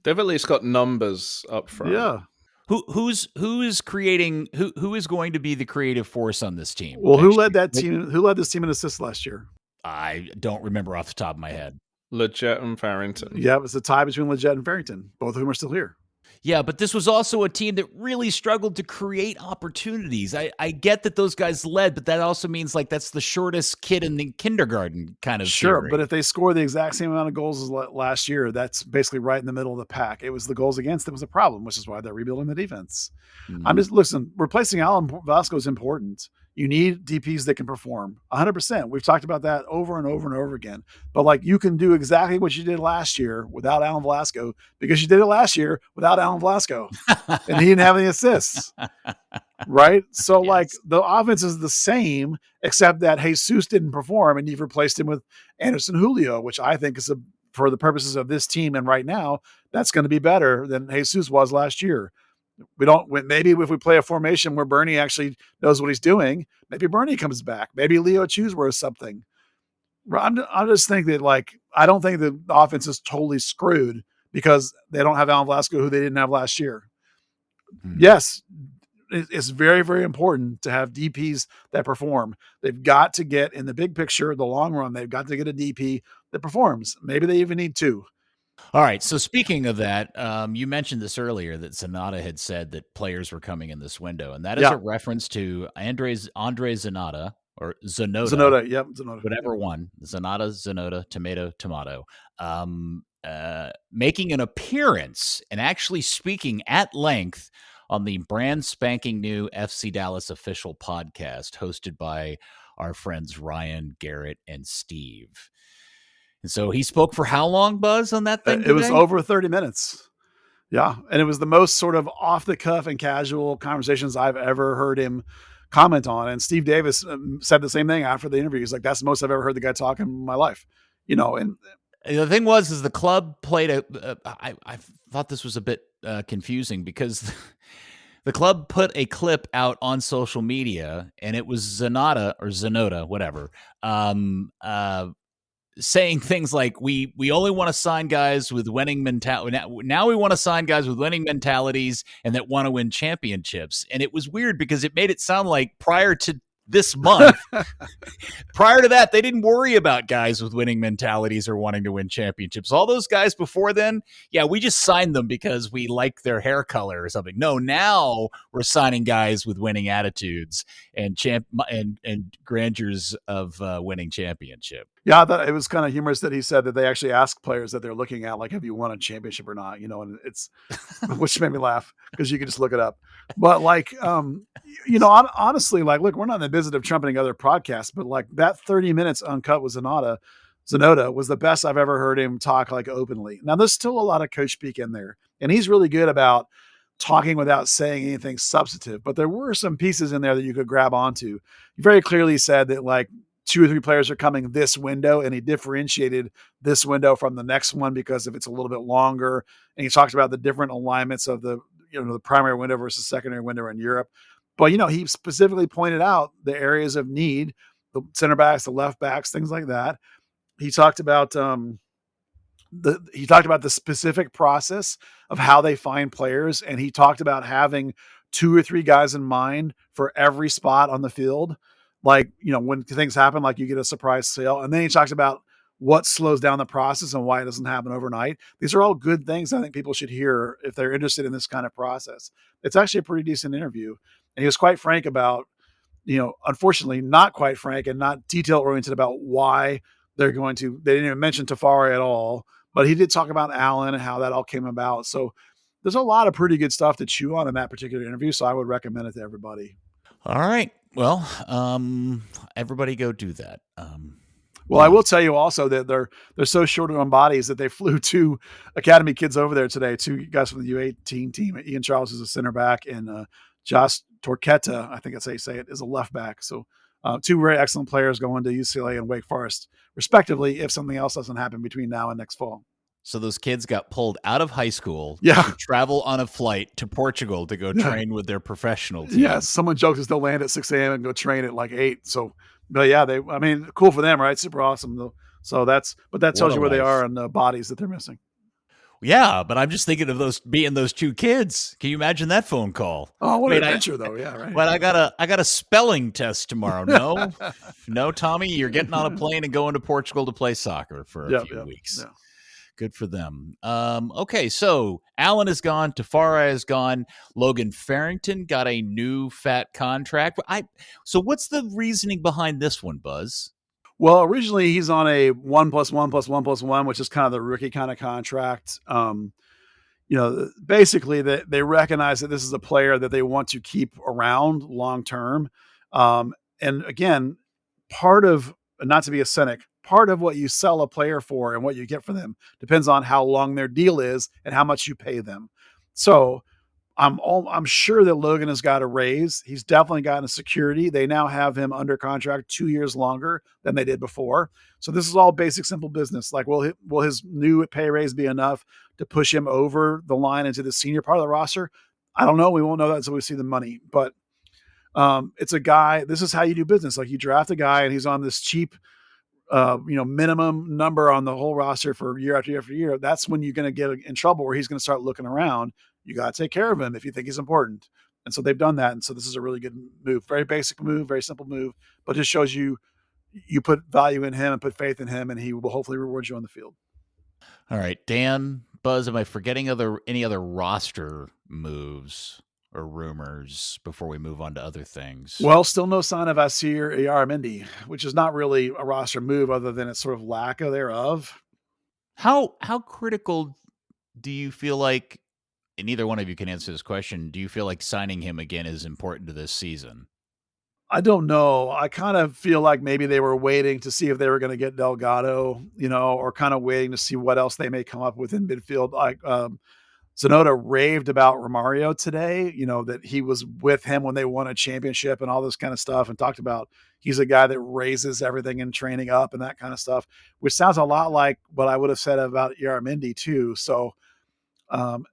Speaker 6: They've at least got numbers up front.
Speaker 4: Yeah.
Speaker 5: Who is going to be the creative force on this team?
Speaker 4: Well, who led that team? Who led this team in assists last year?
Speaker 5: I don't remember off the top of my head.
Speaker 6: Leggett and Farrington.
Speaker 4: Yeah, it was a tie between Leggett and Farrington, both of whom are still here.
Speaker 5: Yeah, but this was also a team that really struggled to create opportunities. I get that those guys led, but that also means that's the shortest kid in the kindergarten kind of
Speaker 4: Sure,
Speaker 5: theory.
Speaker 4: But if they score the exact same amount of goals as last year, that's basically right in the middle of the pack. It was the goals against that was a problem, which is why they're rebuilding the defense. Mm-hmm. Replacing Alan Velasco is important. You need DPs that can perform 100%. We've talked about that over and over and over again. But you can do exactly what you did last year without Alan Velasco, because you did it last year without Alan Velasco and he didn't have any assists. Right. So
Speaker 5: Yes.
Speaker 4: the offense is the same, except that Jesus didn't perform and you've replaced him with Anderson Julio, which I think is for the purposes of this team. And right now that's going to be better than Jesus was last year. Maybe if we play a formation where Bernie actually knows what he's doing, maybe Bernie comes back. Maybe Leo Chuswer or something. I just think that I don't think the offense is totally screwed because they don't have Alan Velasco, who they didn't have last year. Mm-hmm. Yes, it's very, very important to have DPs that perform. They've got to get, in the big picture, the long run, they've got to get a DP that performs. Maybe they even need two.
Speaker 5: All right. So speaking of that, you mentioned this earlier that Zanotta had said that players were coming in this window, and that is a reference to Andre Zanotta or Zanotta.
Speaker 4: Zanotta, yep, Zanotta.
Speaker 5: Whatever one. Zanotta, tomato. Making an appearance and actually speaking at length on the brand spanking new FC Dallas official podcast hosted by our friends Ryan, Garrett, and Steve. And so he spoke for how long, Buzz, on that thing today?
Speaker 4: It was over 30 minutes. Yeah. And it was the most sort of off the cuff and casual conversations I've ever heard him comment on. And Steve Davis said the same thing after the interview. He's like, that's the most I've ever heard the guy talk in my life. And
Speaker 5: the thing is the club played I thought this was a bit confusing because the club put a clip out on social media, and it was Zanotta, whatever, saying things like, we only want to sign guys with winning mentality. Now we want to sign guys with winning mentalities and that want to win championships. And it was weird because it made it sound like prior to this month, prior to that, they didn't worry about guys with winning mentalities or wanting to win championships. All those guys before then, yeah, we just signed them because we like their hair color or something. No, now we're signing guys with winning attitudes and grandeurs of winning championship.
Speaker 4: Yeah, I thought it was kind of humorous that he said that they actually ask players that they're looking at, like, have you won a championship or not? And it's, which made me laugh because you can just look it up. But like, honestly, like, look, we're not in the business of trumpeting other podcasts, but like that 30 minutes uncut with Zanotta was the best I've ever heard him talk like openly. Now there's still a lot of coach speak in there, and he's really good about talking without saying anything substantive, but there were some pieces in there that you could grab onto. He very clearly said that like 2 or 3 players are coming this window, and he differentiated this window from the next one because if it's a little bit longer. And he talked about the different alignments of the primary window versus secondary window in Europe. But, he specifically pointed out the areas of need, the center backs, the left backs, things like that. He talked about the specific process of how they find players. And he talked about having 2 or 3 guys in mind for every spot on the field. Like, when things happen, like you get a surprise sale. And then he talks about what slows down the process and why it doesn't happen overnight. These are all good things I think people should hear if they're interested in this kind of process. It's actually a pretty decent interview. And he was quite frank about, unfortunately not quite frank and not detail oriented about why they didn't even mention Tafari at all, but he did talk about Alan and how that all came about. So there's a lot of pretty good stuff to chew on in that particular interview. So I would recommend it to everybody.
Speaker 5: All right. Well, everybody go do that.
Speaker 4: Well, I will tell you also that they're so short on bodies that they flew 2 academy kids over there today. 2 guys from the U18 team. Ian Charles is a center back, and Josh Torqueta, I think that's how you say it, is a left back. So 2 very excellent players going to UCLA and Wake Forest, respectively, if something else doesn't happen between now and next fall.
Speaker 5: So those kids got pulled out of high school
Speaker 4: to
Speaker 5: travel on a flight to Portugal to go train with their professional team.
Speaker 4: Yeah, someone jokes that they'll land at 6 a.m. and go train at like 8. So, but yeah, cool for them, right? Super awesome though. So that tells you where they are and the bodies that they're missing.
Speaker 5: Yeah, but I'm just thinking of those 2 kids. Can you imagine that phone call?
Speaker 4: Oh, what an adventure though. Yeah, right.
Speaker 5: But I got a spelling test tomorrow. No, Tommy, you're getting on a plane and going to Portugal to play soccer for a few weeks. Yeah. Good for them. Okay, so Alan is gone. Tafari is gone. Logan Farrington got a new fat contract. So what's the reasoning behind this one, Buzz?
Speaker 4: Well, originally he's on a 1+1+1+1, which is kind of the rookie kind of contract. Basically they recognize that this is a player that they want to keep around long term. And again, not to be a cynic, part of what you sell a player for and what you get for them depends on how long their deal is and how much you pay them. So I'm sure that Logan has got a raise. He's definitely gotten a security. They now have him under contract 2 years longer than they did before. So this is all basic, simple business. Like, will his new pay raise be enough to push him over the line into the senior part of the roster? I don't know. We won't know that until we see the money, but it's a guy. This is how you do business. Like, you draft a guy and he's on this cheap, minimum number on the whole roster for year after year after year. That's when you're going to get in trouble, where he's going to start looking around. You got to take care of him if you think he's important. And so they've done that. And so this is a really good move. Very basic move, very simple move, but just shows you put value in him and put faith in him, and he will hopefully reward you on the field.
Speaker 5: All right, Dan, Buzz, am I forgetting any other roster moves or rumors before we move on to other things?
Speaker 4: Well, still no sign of Asier Illarramendi, which is not really a roster move other than its sort of lack of thereof.
Speaker 5: How critical do you feel like, and neither one of you can answer this question, do you feel like signing him again is important to this season?
Speaker 4: I don't know. I kind of feel like maybe they were waiting to see if they were going to get Delgado, or kind of waiting to see what else they may come up with in midfield. Like Zanotta raved about Romario today, that he was with him when they won a championship and all this kind of stuff, and talked about he's a guy that raises everything in training up and that kind of stuff, which sounds a lot like what I would have said about Illarramendi too. So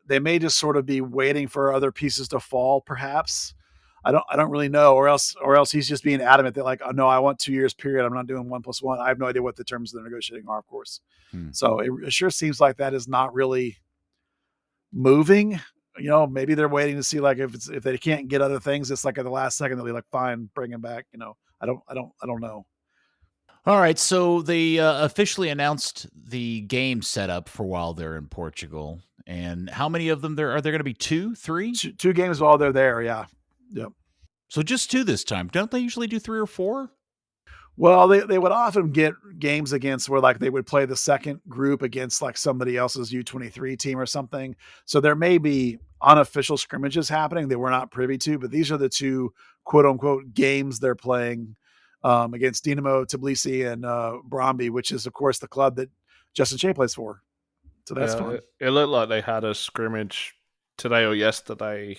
Speaker 4: they may just sort of be waiting for other pieces to fall, perhaps. I don't really know, or else he's just being adamant that like, oh, no, I want 2 years period. I'm not doing 1+1. I have no idea what the terms of the negotiating are, of course. So it sure seems like that is not really moving. Maybe they're waiting to see like if they can't get other things, it's like at the last second they'll be like, fine, bring him back. I don't know.
Speaker 5: All right, so they officially announced the game setup for while they're in Portugal. And how many of them are there going to be? 2, 3?
Speaker 4: Two games while they're there, yeah. Yep.
Speaker 5: So just 2 this time. Don't they usually do 3 or 4?
Speaker 4: Well, they would often get games against where like they would play the second group against like somebody else's U23 team or something. So there may be unofficial scrimmages happening that we're not privy to, but these are the 2 quote unquote games they're playing against Dinamo Tbilisi and Bromby, which is of course the club that Justin Shea plays for. So that's fun.
Speaker 6: It looked like they had a scrimmage today or yesterday,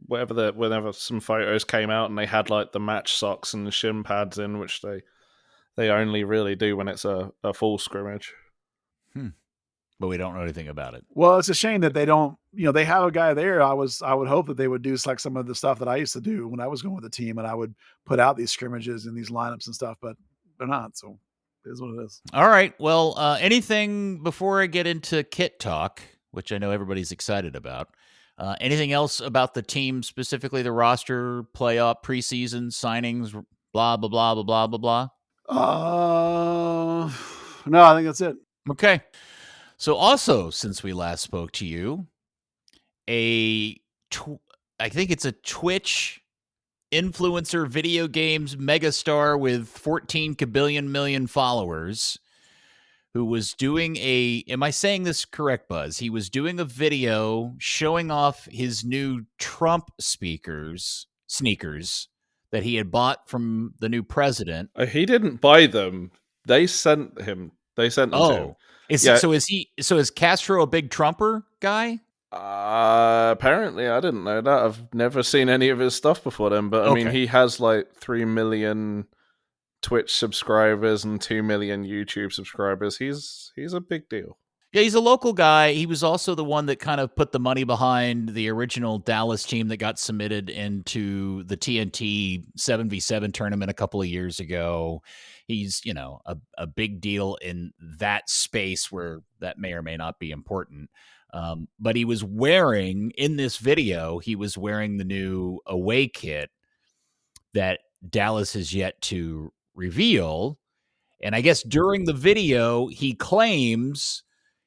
Speaker 6: whenever some photos came out, and they had like the match socks and the shin pads in, which they only really do when it's a full scrimmage.
Speaker 5: But we don't know anything about it.
Speaker 4: Well, it's a shame that they don't, they have a guy there. I would hope that they would do like some of the stuff that I used to do when I was going with the team, and I would put out these scrimmages and these lineups and stuff, but they're not. So it is what it is.
Speaker 5: All right. Well, anything before I get into kit talk, which I know everybody's excited about. Anything else about the team, specifically the roster, playoff, preseason, signings, blah, blah, blah, blah, blah, blah, blah?
Speaker 4: No, I think that's it.
Speaker 5: Okay. So also, since we last spoke to you, I think it's a Twitch influencer video games megastar with 14 kabillion million followers, who was doing am I saying this correct, Buzz? He was doing a video showing off his new Trump sneakers that he had bought from the new president.
Speaker 6: He didn't buy them. They sent them to him.
Speaker 5: So is Castro a big Trumper guy?
Speaker 6: Apparently, I didn't know that. I've never seen any of his stuff before then, but I mean, he has like 3 million Twitch subscribers and 2 million YouTube subscribers. He's a big deal.
Speaker 5: Yeah, he's a local guy. He was also the one that kind of put the money behind the original Dallas team that got submitted into the TNT 7v7 tournament a couple of years ago. He's, a big deal in that space where that may or may not be important. But he was wearing, in this video, the new away kit that Dallas has yet to reveal. And I guess during the video, he claims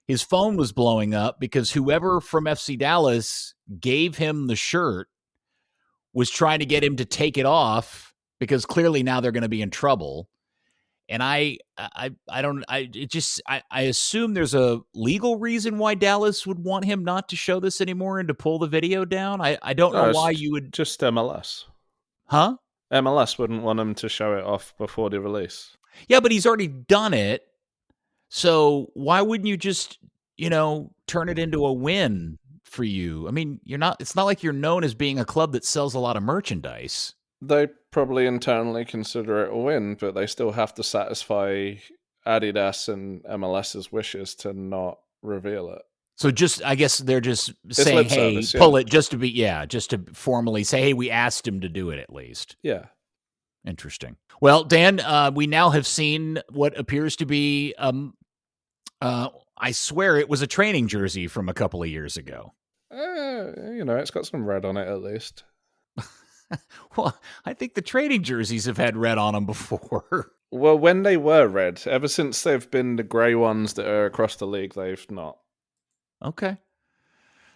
Speaker 5: his phone was blowing up because whoever from FC Dallas gave him the shirt was trying to get him to take it off because clearly now they're going to be in trouble. And I assume there's a legal reason why Dallas would want him not to show this anymore and to pull the video down. I don't know why you would.
Speaker 6: Just MLS.
Speaker 5: Huh?
Speaker 6: MLS wouldn't want him to show it off before the release.
Speaker 5: Yeah, but he's already done it. So why wouldn't you just, turn it into a win for you? I mean, it's not like you're known as being a club that sells a lot of merchandise.
Speaker 6: They probably internally consider it a win, but they still have to satisfy Adidas and MLS's wishes to not reveal it.
Speaker 5: So I guess they're just saying, hey, pull it just to formally say, hey, we asked him to do it at least.
Speaker 6: Yeah.
Speaker 5: Interesting. Well, Dan, we now have seen what appears to be, I swear it was a training jersey from a couple of years ago.
Speaker 6: It's got some red on it at least.
Speaker 5: Well, I think the trading jerseys have had red on them before.
Speaker 6: Well, when they were red, ever since they've been the grey ones that are across the league, they've not.
Speaker 5: Okay.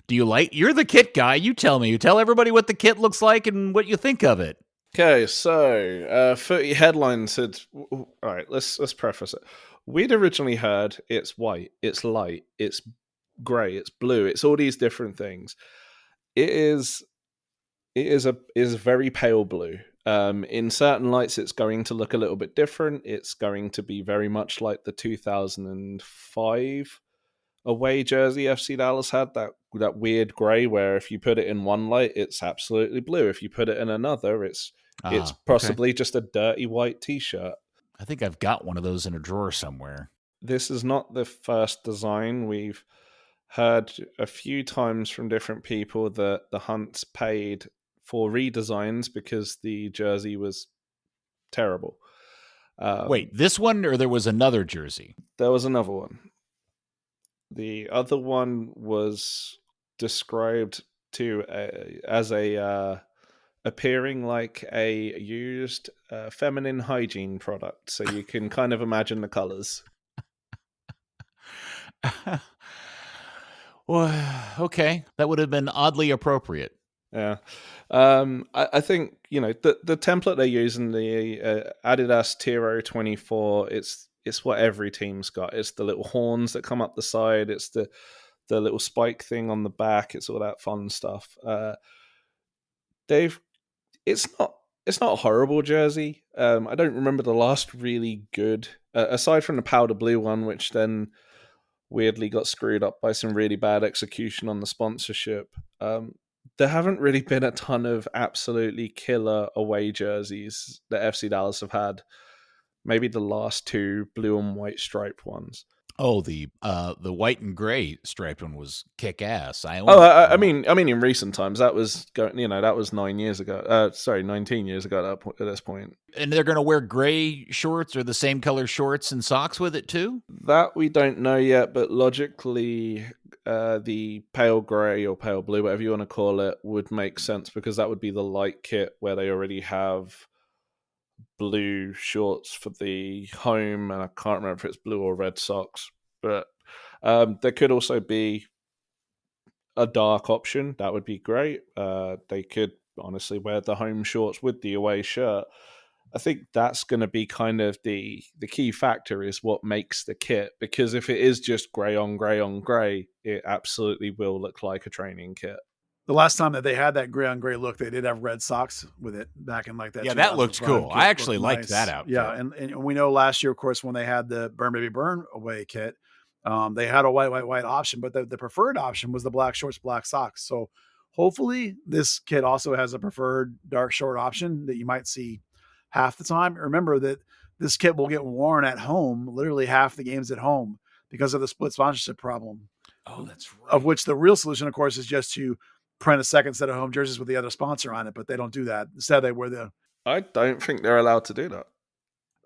Speaker 5: Do you like? You're the kit guy. You tell me. You tell everybody what the kit looks like and what you think of it.
Speaker 6: Okay, so Footy Headline said, all right, let's preface it. We'd originally heard it's white, it's light, it's grey, it's blue, it's all these different things. It is very pale blue. In certain lights, it's going to look a little bit different. It's going to be very much like the 2005 away jersey FC Dallas had, that weird grey where if you put it in one light, it's absolutely blue. If you put it in another, it's possibly just a dirty white t-shirt.
Speaker 5: I think I've got one of those in a drawer somewhere.
Speaker 6: This is not the first design. We've heard a few times from different people that the Hunts paid for redesigns because the jersey was terrible.
Speaker 5: Wait, this one, or there was another jersey?
Speaker 6: There was another one. The other one was described as appearing like a used feminine hygiene product. So you can kind of imagine the colors.
Speaker 5: Well, okay. That would have been oddly appropriate.
Speaker 6: Yeah. I think, the template they use in the Adidas Tiro 24, it's what every team's got. It's the little horns that come up the side. It's the little spike thing on the back. It's all that fun stuff. It's not a horrible jersey. I don't remember the last really good, aside from the powder blue one, which then weirdly got screwed up by some really bad execution on the sponsorship. There haven't really been a ton of absolutely killer away jerseys that FC Dallas have had. Maybe the last two blue and white striped ones.
Speaker 5: Oh, the white and gray striped one was kick ass.
Speaker 6: I mean, in recent times, that was that was 9 years ago. 19 years ago at this point.
Speaker 5: And they're going to wear gray shorts or the same color shorts and socks with it too?
Speaker 6: That we don't know yet, but logically, the pale gray or pale blue, whatever you want to call it, would make sense because that would be the light kit where they already have blue shorts for the home, and I can't remember if it's blue or red socks, but there could also be a dark option. That would be great. They could honestly wear the home shorts with the away shirt. I think that's going to be kind of the key factor is what makes the kit, because if it is just grey on grey on grey, it absolutely will look like a training kit.
Speaker 4: The last time that they had that gray on gray look, they did have red socks with it back in like that.
Speaker 5: Yeah, that looked cool. I actually liked that outfit.
Speaker 4: Yeah, and we know last year, of course, when they had the Burn Baby Burn away kit, they had a white option, but the preferred option was the black shorts, black socks. So hopefully this kit also has a preferred dark short option that you might see half the time. Remember that this kit will get worn at home, literally half the games at home, because of the split sponsorship problem.
Speaker 1: Oh, that's right.
Speaker 4: Of which the real solution, of course, is just to print a second set of home jerseys with the other sponsor on it, but they don't do that. Instead, they wear the...
Speaker 6: I don't think they're allowed to do that.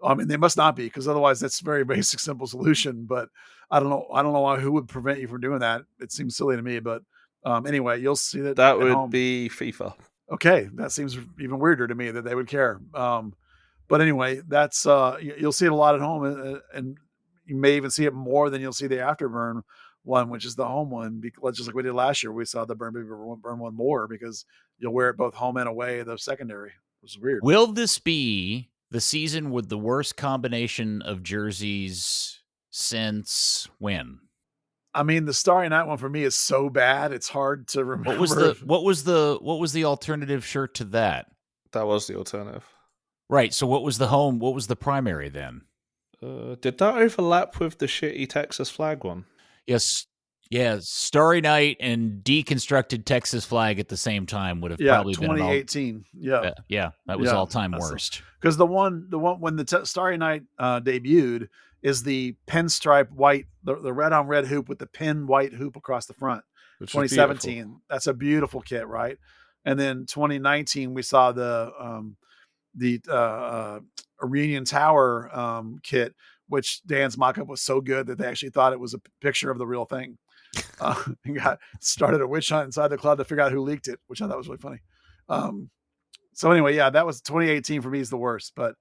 Speaker 4: I mean, they must not be, because otherwise that's a very basic, simple solution. But I don't know who would prevent you from doing that. It seems silly to me, but anyway, you'll see that.
Speaker 6: That would be FIFA.
Speaker 4: Okay, that seems even weirder to me that they would care. But anyway, that's you'll see it a lot at home, and you may even see it more than you'll see the Afterburn one, which is the home one. Just like we did last year, we saw the Burn Baby Burn one more because you'll wear it both home and away. The secondary was weird.
Speaker 5: Will this be the season with the worst combination of jerseys since when?
Speaker 4: I mean, the Starry Night one for me is so bad; it's hard to remember.
Speaker 5: What was the alternative shirt to that?
Speaker 6: That was the alternative.
Speaker 5: Right. So what was the home? What was the primary then?
Speaker 6: Did that overlap with the shitty Texas flag one?
Speaker 5: Yes. Yeah. Starry Night and deconstructed Texas flag at the same time would have probably been
Speaker 4: 2018.
Speaker 5: Yeah. That was all time worst.
Speaker 4: Because the one when the Starry Night debuted is the pinstripe white, the red on red hoop with the pin white hoop across the front.
Speaker 6: Which
Speaker 4: 2017. That's a beautiful kit, right? And then 2019 we saw the Reunion Tower kit, which Dan's mock-up was so good that they actually thought it was a picture of the real thing. And started a witch hunt inside the club to figure out who leaked it, which I thought was really funny. So anyway, yeah, that was 2018 for me is the worst, but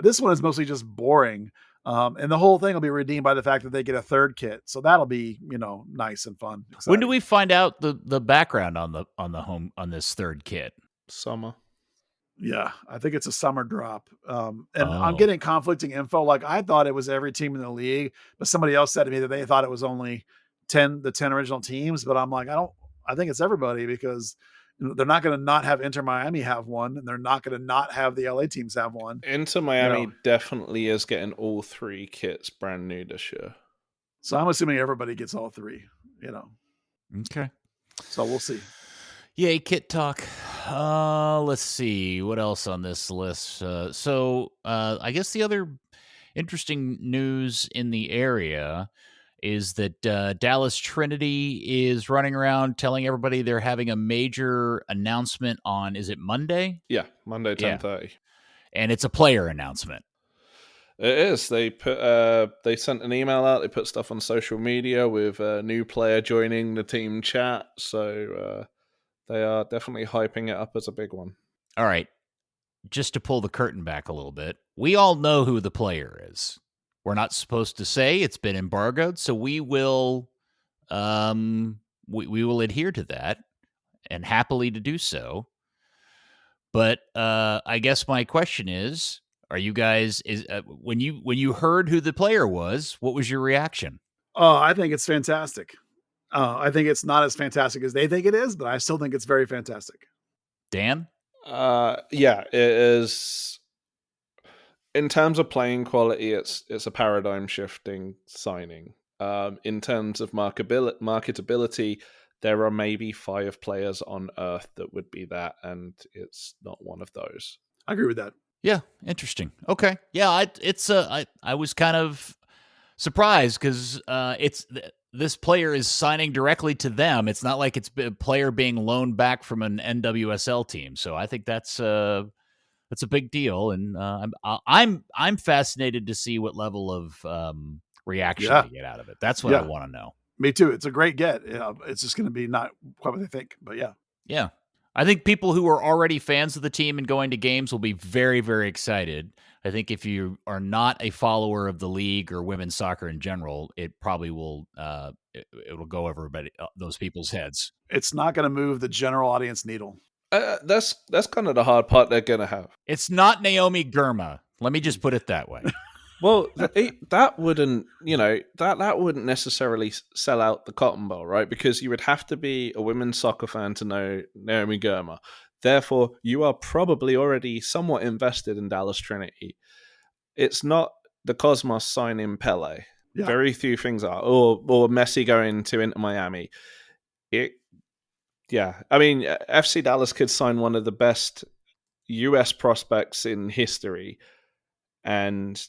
Speaker 4: this one is mostly just boring. And the whole thing will be redeemed by the fact that they get a third kit. So that'll be, nice and fun.
Speaker 5: When
Speaker 4: exciting.
Speaker 5: do we find out the background on this third kit?
Speaker 6: Summer.
Speaker 4: Yeah, I think it's a summer drop. And
Speaker 5: Oh.
Speaker 4: I'm getting conflicting info. Like I thought it was every team in the league, but somebody else said to me that they thought it was only the 10 original teams. But I'm like, I think it's everybody because they're not going to not have Inter Miami have one, and they're not going to not have the LA teams have one.
Speaker 6: Inter Miami definitely is getting all 3 kits brand new this year.
Speaker 4: So I'm assuming everybody gets all 3,
Speaker 5: Okay.
Speaker 4: So we'll see.
Speaker 5: Yay, kit talk. Let's see what else on this list. So I guess the other interesting news in the area is that Dallas Trinity is running around telling everybody they're having a major announcement on, is it Monday?
Speaker 6: Yeah, Monday 10:30.
Speaker 5: And it's a player announcement.
Speaker 6: It is. They sent an email out. They put stuff on social media with a new player joining the team chat. So they are definitely hyping it up as a big one.
Speaker 5: All right. Just to pull the curtain back a little bit, we all know who the player is. We're not supposed to say, it's been embargoed, so we will we will adhere to that, and happily to do so. But I guess my question is, are you guys when you heard who the player was, what was your reaction?
Speaker 4: Oh, I think it's fantastic. I think it's not as fantastic as they think it is, but I still think it's very fantastic.
Speaker 5: Dan?
Speaker 6: Yeah, it is. In terms of playing quality, it's a paradigm shifting signing. In terms of marketability, there are maybe 5 players on Earth that would be that, and it's not one of those.
Speaker 4: I agree with that.
Speaker 5: Yeah, interesting. Okay, yeah, I was kind of surprised because this player is signing directly to them. It's not like it's a player being loaned back from an NWSL team. So I think that's a big deal, and I'm fascinated to see what level of reaction they get out of it. That's what I want to know.
Speaker 4: Me too. It's a great get. It's just going to be not quite what they think, but yeah.
Speaker 5: Yeah. I think people who are already fans of the team and going to games will be very, very excited. I think if you are not a follower of the league or women's soccer in general, it probably will it will go over those people's heads.
Speaker 4: It's not going to move the general audience needle.
Speaker 6: That's kind of the hard part they're going to have.
Speaker 5: It's not Naomi Girma. Let me just put it that way.
Speaker 6: Well, that wouldn't, that wouldn't necessarily sell out the Cotton Bowl, right? Because you would have to be a women's soccer fan to know Naomi Girma. Therefore, you are probably already somewhat invested in Dallas Trinity. It's not the Cosmos signing Pele. Yeah. Very few things are. Or Messi going to Inter Miami. I mean, FC Dallas could sign one of the best US prospects in history, and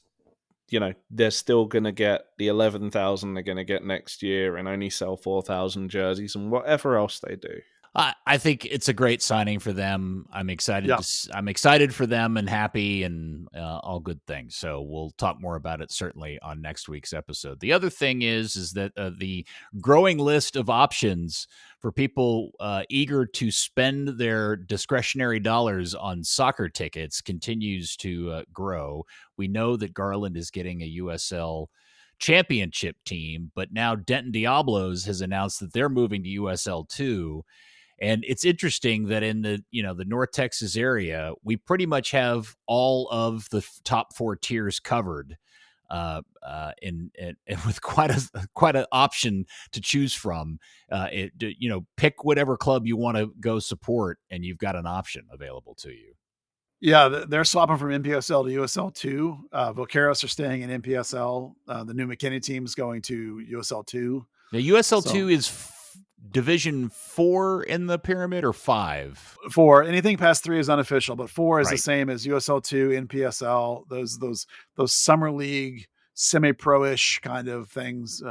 Speaker 6: they're still going to get the 11,000 they're going to get next year and only sell 4,000 jerseys and whatever else they do.
Speaker 5: I think it's a great signing for them. I'm excited. I'm excited for them and happy and all good things. So we'll talk more about it certainly on next week's episode. The other thing is that the growing list of options for people eager to spend their discretionary dollars on soccer tickets continues to grow. We know that Garland is getting a USL championship team, but now Denton Diablos has announced that they're moving to USL 2. And it's interesting that in the North Texas area, we pretty much have all of the top 4 tiers covered, and with quite an option to choose from. Pick whatever club you want to go support, and you've got an option available to you.
Speaker 4: Yeah, they're swapping from NPSL to USL 2. Vaqueros are staying in NPSL. The new McKinney team is going to USL 2.
Speaker 5: The USL 2 is Division 4 in the pyramid, or 5?
Speaker 4: 4. Anything past 3 is unofficial, but 4 is the same as USL 2, NPSL. Those summer league semi-pro-ish kind of things.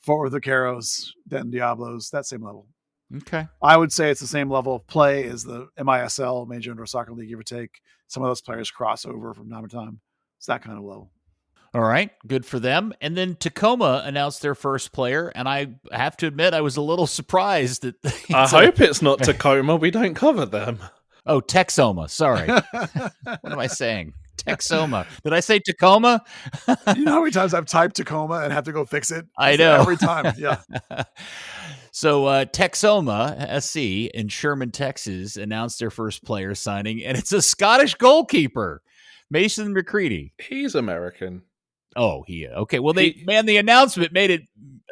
Speaker 4: For the Vaqueros, Denton Diablos, that same level.
Speaker 5: Okay.
Speaker 4: I would say it's the same level of play as the MISL, Major Indoor Soccer League, give or take. Some of those players cross over from time to time. It's that kind of level.
Speaker 5: All right, good for them. And then Tacoma announced their first player, and I have to admit I was a little surprised that.
Speaker 6: I hope it's not Tacoma. We don't cover them.
Speaker 5: Oh, Texoma. Sorry. What am I saying? Texoma. Did I say Tacoma?
Speaker 4: You know how many times I've typed Tacoma and have to go fix it?
Speaker 5: I know.
Speaker 4: Every time. Yeah.
Speaker 5: So Texoma SC in Sherman, Texas announced their first player signing, and it's a Scottish goalkeeper, Mason McCready.
Speaker 6: He's American.
Speaker 5: Oh, okay. Well, the announcement made it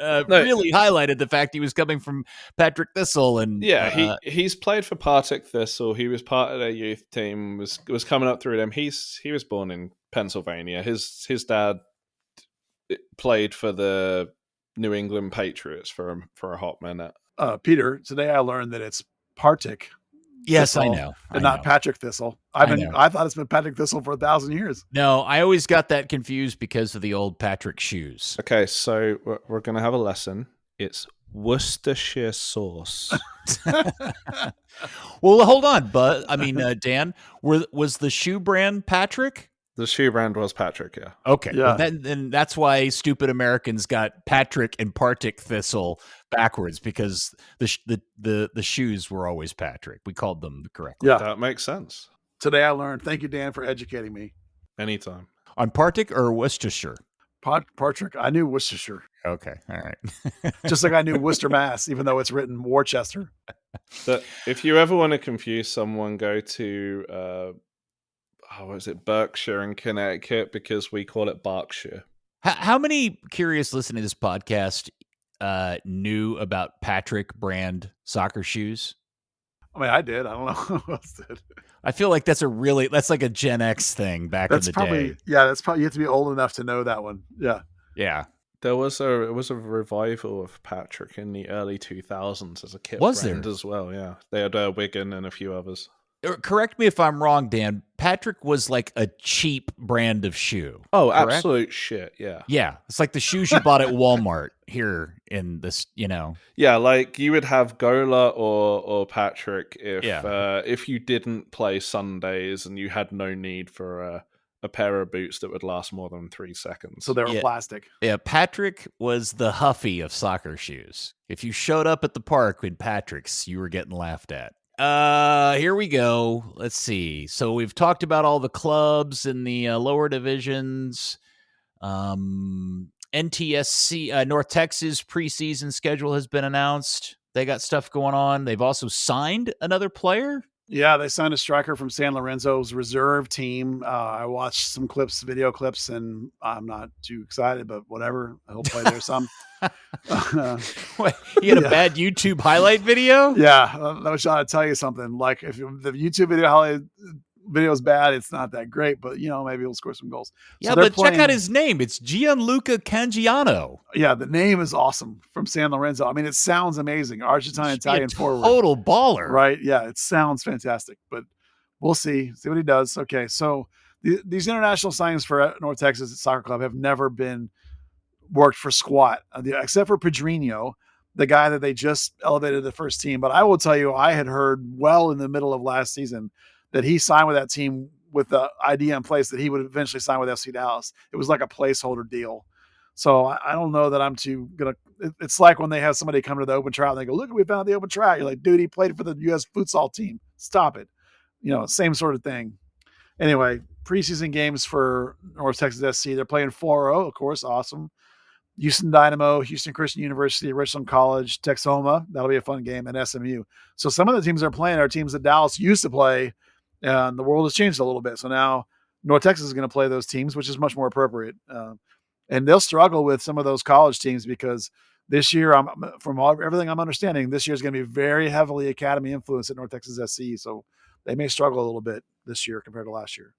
Speaker 5: really highlighted the fact he was coming from Patrick Thistle, and
Speaker 6: he's played for Partick Thistle. He was part of their youth team. Was coming up through them. He was born in Pennsylvania. His dad played for the New England Patriots for a hot minute.
Speaker 4: Peter, today I learned that it's Partick.
Speaker 5: Yes,
Speaker 4: Thistle,
Speaker 5: I know.
Speaker 4: And not Patrick Thistle. I thought it's been Patrick Thistle for 1,000 years.
Speaker 5: No, I always got that confused because of the old Patrick shoes.
Speaker 6: Okay, so we're going to have a lesson. It's Worcestershire sauce.
Speaker 5: Well, hold on, but Dan, was the shoe brand Patrick?
Speaker 6: The shoe brand was Patrick, yeah.
Speaker 5: Okay,
Speaker 4: yeah.
Speaker 5: Well, then that's why stupid Americans got Patrick and Partick Thistle backwards, because the shoes were always Patrick. We called them correctly.
Speaker 4: Yeah,
Speaker 6: that makes sense.
Speaker 4: Today I learned. Thank you, Dan, for educating me.
Speaker 6: Anytime.
Speaker 5: On Partick or Worcestershire?
Speaker 4: Partick. I knew Worcestershire.
Speaker 5: Okay, all right.
Speaker 4: Just like I knew Worcester, Mass, even though it's written Worcester.
Speaker 6: But if you ever want to confuse someone, go to Berkshire in Connecticut, because we call it Berkshire.
Speaker 5: How many curious listening to this podcast knew about Patrick brand soccer shoes?
Speaker 4: I mean, I did. I don't know who else did.
Speaker 5: I feel like that's like a Gen X thing back in the day.
Speaker 4: Yeah, that's probably, you have to be old enough to know that one. Yeah.
Speaker 5: Yeah.
Speaker 6: It was a revival of Patrick in the early 2000s as a kit brand as well. Yeah, they had Wigan and a few others.
Speaker 5: Correct me if I'm wrong, Dan. Patrick was like a cheap brand of shoe.
Speaker 6: Oh,
Speaker 5: correct?
Speaker 6: Absolute shit. Yeah.
Speaker 5: Yeah. It's like the shoes you bought at Walmart here in this,
Speaker 6: Yeah, like you would have Gola or Patrick if you didn't play Sundays and you had no need for a pair of boots that would last more than 3 seconds.
Speaker 4: So they were plastic.
Speaker 5: Yeah. Patrick was the Huffy of soccer shoes. If you showed up at the park with Patrick's, you were getting laughed at. Here we go. Let's see. So we've talked about all the clubs in the lower divisions. NTSC, North Texas preseason schedule has been announced. They got stuff going on. They've also signed another player.
Speaker 4: Yeah, they signed a striker from San Lorenzo's reserve team. I watched some video clips, and I'm not too excited, but whatever. He'll play there some.
Speaker 5: Wait, he had a bad YouTube highlight video?
Speaker 4: Yeah, I was trying to tell you something. Like, if the YouTube video is bad, it's not that great, but maybe he'll score some goals.
Speaker 5: Yeah, so but check out his name. It's Gianluca Cangiano.
Speaker 4: Yeah, the name is awesome, from San Lorenzo. I mean, it sounds amazing. Argentine Italian forward.
Speaker 5: Total baller.
Speaker 4: Right? Yeah, it sounds fantastic, but we'll see what he does. Okay, so these international signings for North Texas Soccer Club have never been worked for squat, except for Pedrinho, the guy that they just elevated to the first team. But I will tell you, I had heard well in the middle of last season that he signed with that team with the idea in place that he would eventually sign with FC Dallas. It was like a placeholder deal. So I don't know that I'm too going to – it's like when they have somebody come to the open trial and they go, look, we found the open trial. You're like, dude, he played for the U.S. futsal team. Stop it. Same sort of thing. Anyway, preseason games for North Texas SC. They're playing 4-0, of course. Awesome. Houston Dynamo, Houston Christian University, Richland College, Texoma. That'll be a fun game, and SMU. So some of the teams they're playing are teams that Dallas used to play, and the world has changed a little bit. So now North Texas is going to play those teams, which is much more appropriate. And they'll struggle with some of those college teams because this year, everything I'm understanding, this year is going to be very heavily academy influenced at North Texas SC. So they may struggle a little bit this year compared to last year.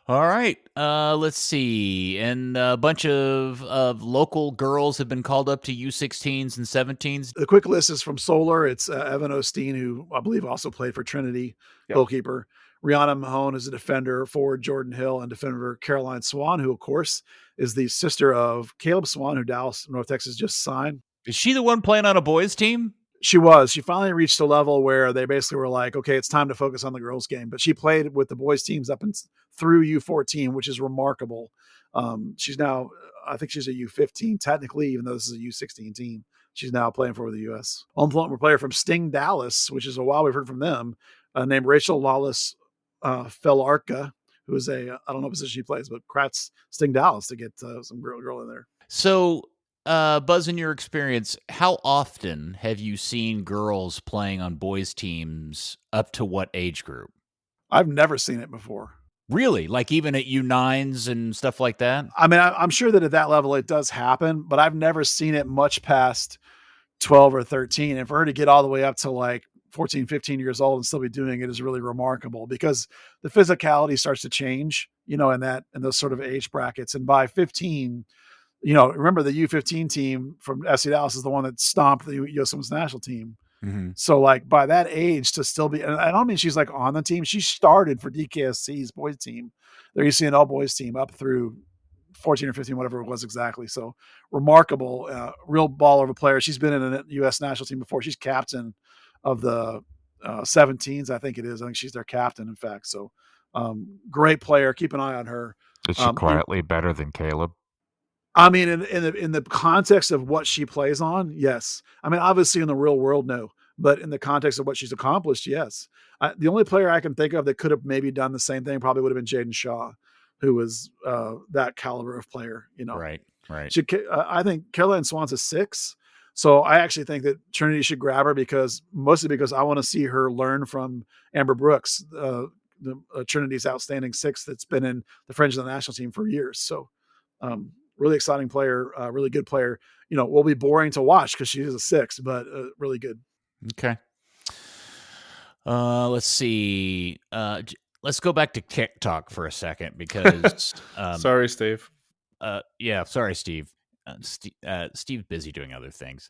Speaker 5: All right. Let's see. And a bunch of local girls have been called up to U16s and 17s.
Speaker 4: The quick list is from Solar. It's Evan Osteen, who I believe also played for Trinity, goalkeeper. Rihanna Mahone is a defender, forward Jordan Hill, and defender Caroline Swan, who, of course, is the sister of Caleb Swan, who Dallas, North Texas just signed.
Speaker 5: Is she the one playing on a boys' team?
Speaker 4: She was. She finally reached a level where they basically were like, okay, it's time to focus on the girls' game. But she played with the boys' teams up through U14, which is remarkable. She's now, I think she's a U15 technically, even though this is a U16 team. She's now playing for the U.S. One player from Sting Dallas, which is a while we've heard from them, named Rachel Lawless Felarka, who is I don't know what position she plays, but Kratz Sting Dallas to get some girl in there.
Speaker 5: So, Buzz, in your experience, how often have you seen girls playing on boys' teams up to what age group?
Speaker 4: I've never seen it before.
Speaker 5: Really? Like even at U9s and stuff like that?
Speaker 4: I mean, I'm sure that at that level it does happen, but I've never seen it much past 12 or 13. And for her to get all the way up to like 14, 15 years old and still be doing it is really remarkable, because the physicality starts to change, in those sort of age brackets. And by 15, remember the U15 team from FC Dallas is the one that stomped the US Women's national team.
Speaker 5: Mm-hmm.
Speaker 4: So like by that age to still be, and I don't mean she's like on the team. She started for DKSC's boys team, their UCNL boys team, up through 14 or 15, whatever it was exactly. So remarkable, real baller of a player. She's been in a U.S. national team before. She's captain of the 17s, I think it is. I think she's their captain, in fact. So great player. Keep an eye on her.
Speaker 7: Is she quietly better than Caleb?
Speaker 4: I mean, in the context of what she plays on, yes. I mean, obviously in the real world, no. But in the context of what she's accomplished, yes. The only player I can think of that could have maybe done the same thing probably would have been Jaden Shaw, who was that caliber of player.
Speaker 5: Right.
Speaker 4: I think Caroline Swan's a 6. So I actually think that Trinity should grab her mostly because I want to see her learn from Amber Brooks, Trinity's outstanding 6 that's been in the fringe of the national team for years. So really exciting player, really good player. Will be boring to watch because she is a 6, but really good.
Speaker 5: Okay. Let's see. Let's go back to TikTok for a second because
Speaker 6: sorry, Steve.
Speaker 5: Yeah, sorry, Steve. Steve's busy doing other things.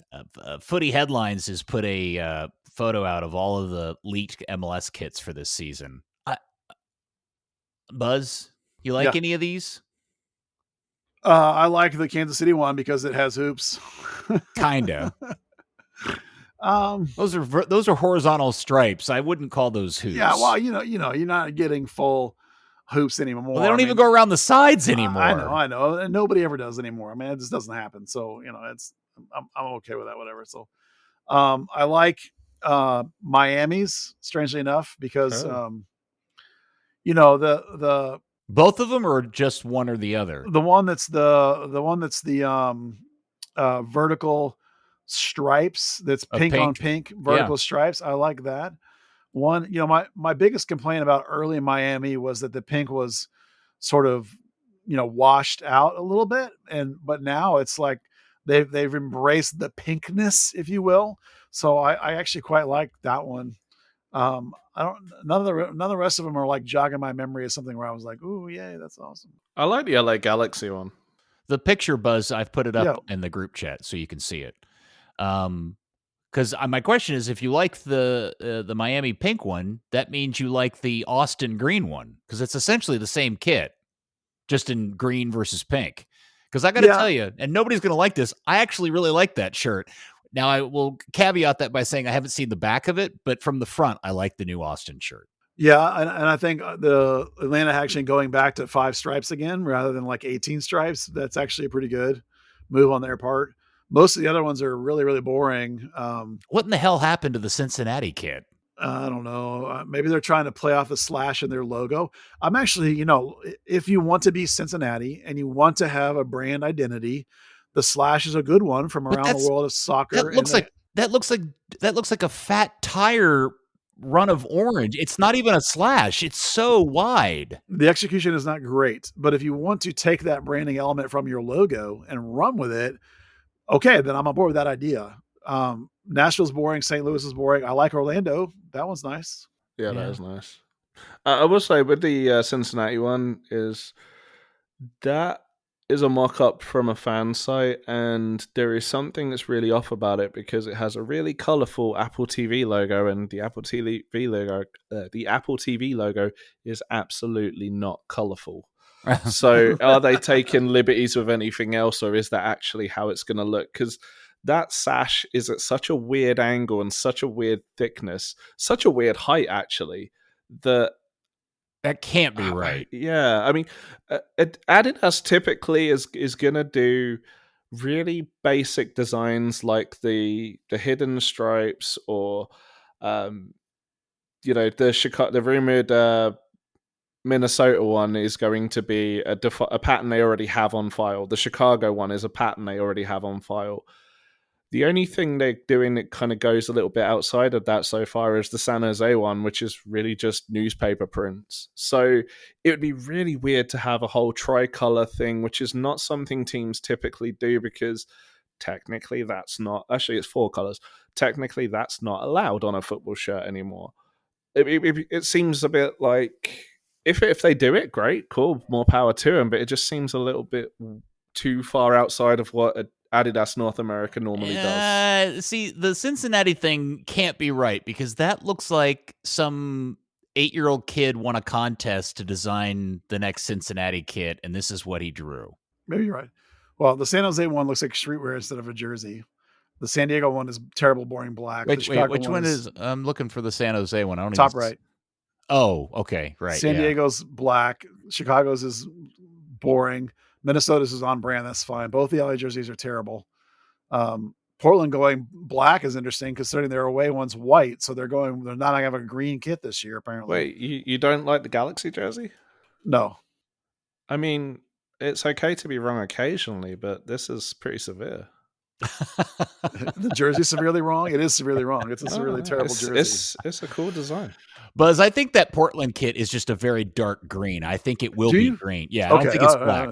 Speaker 5: Footy Headlines has put a photo out of all of the leaked MLS kits for this season. Buzz, you like any of these?
Speaker 4: I like the Kansas City one because it has hoops.
Speaker 5: Kinda. Those are horizontal stripes. I wouldn't call those hoops.
Speaker 4: Yeah, well, you're not getting full hoops anymore.
Speaker 5: Well, they don't even go around the sides anymore.
Speaker 4: I know, and nobody ever does anymore. I mean, it just doesn't happen. So I'm okay with that. Whatever. So, I like Miami's, strangely enough, because the
Speaker 5: both of them, or just one or the other.
Speaker 4: The one that's the vertical stripes, that's pink on pink vertical stripes. I like that one. My biggest complaint about early Miami was that the pink was sort of washed out a little bit, but now it's like they've embraced the pinkness, if you will. So I actually quite like that one. None of the rest of them are like jogging my memory as something where I was like, "Ooh, yay, that's awesome."
Speaker 6: I like the LA Galaxy one.
Speaker 5: The picture, Buzz, I've put it up in the group chat so you can see it. Because my question is, if you like the Miami pink one, that means you like the Austin green one, because it's essentially the same kit, just in green versus pink. Because I got to tell you, and nobody's going to like this, I actually really like that shirt. Now, I will caveat that by saying I haven't seen the back of it, but from the front, I like the new Austin shirt.
Speaker 4: Yeah, and I think the Atlanta action going back to 5 stripes again rather than like 18 stripes, that's actually a pretty good move on their part. Most of the other ones are really, really boring.
Speaker 5: What in the hell happened to the Cincinnati kit?
Speaker 4: I don't know. Maybe they're trying to play off the slash in their logo. I'm actually, if you want to be Cincinnati and you want to have a brand identity, the slash is a good one from around the world of soccer.
Speaker 5: That looks like a fat tire run of orange. It's not even a slash. It's so wide.
Speaker 4: The execution is not great, but if you want to take that branding element from your logo and run with it, okay, then I'm on board with that idea. Nashville's boring. St. Louis is boring. I like Orlando. That one's nice.
Speaker 6: Yeah, that is nice. I will say with the Cincinnati one is that is a mock-up from a fan site, and there is something that's really off about it because it has a really colorful Apple TV logo, and the Apple TV logo is absolutely not colorful. So are they taking liberties with anything else, or is that actually how it's going to look? Because that sash is at such a weird angle and such a weird thickness, such a weird height, actually, that
Speaker 5: That can't be right.
Speaker 6: Yeah, I mean, Adidas typically is gonna do really basic designs like the hidden stripes, or the rumored Minnesota one is going to be a pattern they already have on file. The Chicago one is a pattern they already have on file. The only thing they're doing that kind of goes a little bit outside of that so far is the San Jose one, which is really just newspaper prints. So it would be really weird to have a whole tricolor thing, which is not something teams typically do, because technically that's not, actually it's 4 colors. Technically that's not allowed on a football shirt anymore. It seems a bit like, if they do it, great, cool, more power to them, but it just seems a little bit too far outside of what Adidas North America normally does.
Speaker 5: See, the Cincinnati thing can't be right, because that looks like some 8-year-old kid won a contest to design the next Cincinnati kit, and this is what he drew.
Speaker 4: Maybe you're right. Well, the San Jose one looks like streetwear instead of a jersey. The San Diego one is terrible, boring black.
Speaker 5: Wait, which one is? I'm looking for the San Jose one. I don't
Speaker 4: top
Speaker 5: even...
Speaker 4: right.
Speaker 5: Oh, okay, right.
Speaker 4: San Diego's black. Chicago's is boring. Minnesota's is on brand. That's fine. Both the LA jerseys are terrible. Portland going black is interesting, considering their away one's white. So they're not going to have a green kit this year, apparently.
Speaker 6: Wait, you don't like the Galaxy jersey?
Speaker 4: No.
Speaker 6: I mean, it's okay to be wrong occasionally, but this is pretty severe.
Speaker 4: The jersey's severely wrong. It is severely wrong. It's a severely terrible jersey.
Speaker 6: It's a cool design.
Speaker 5: Buzz, I think that Portland kit is just a very dark green. I think it will be green. Yeah, I don't think it's black.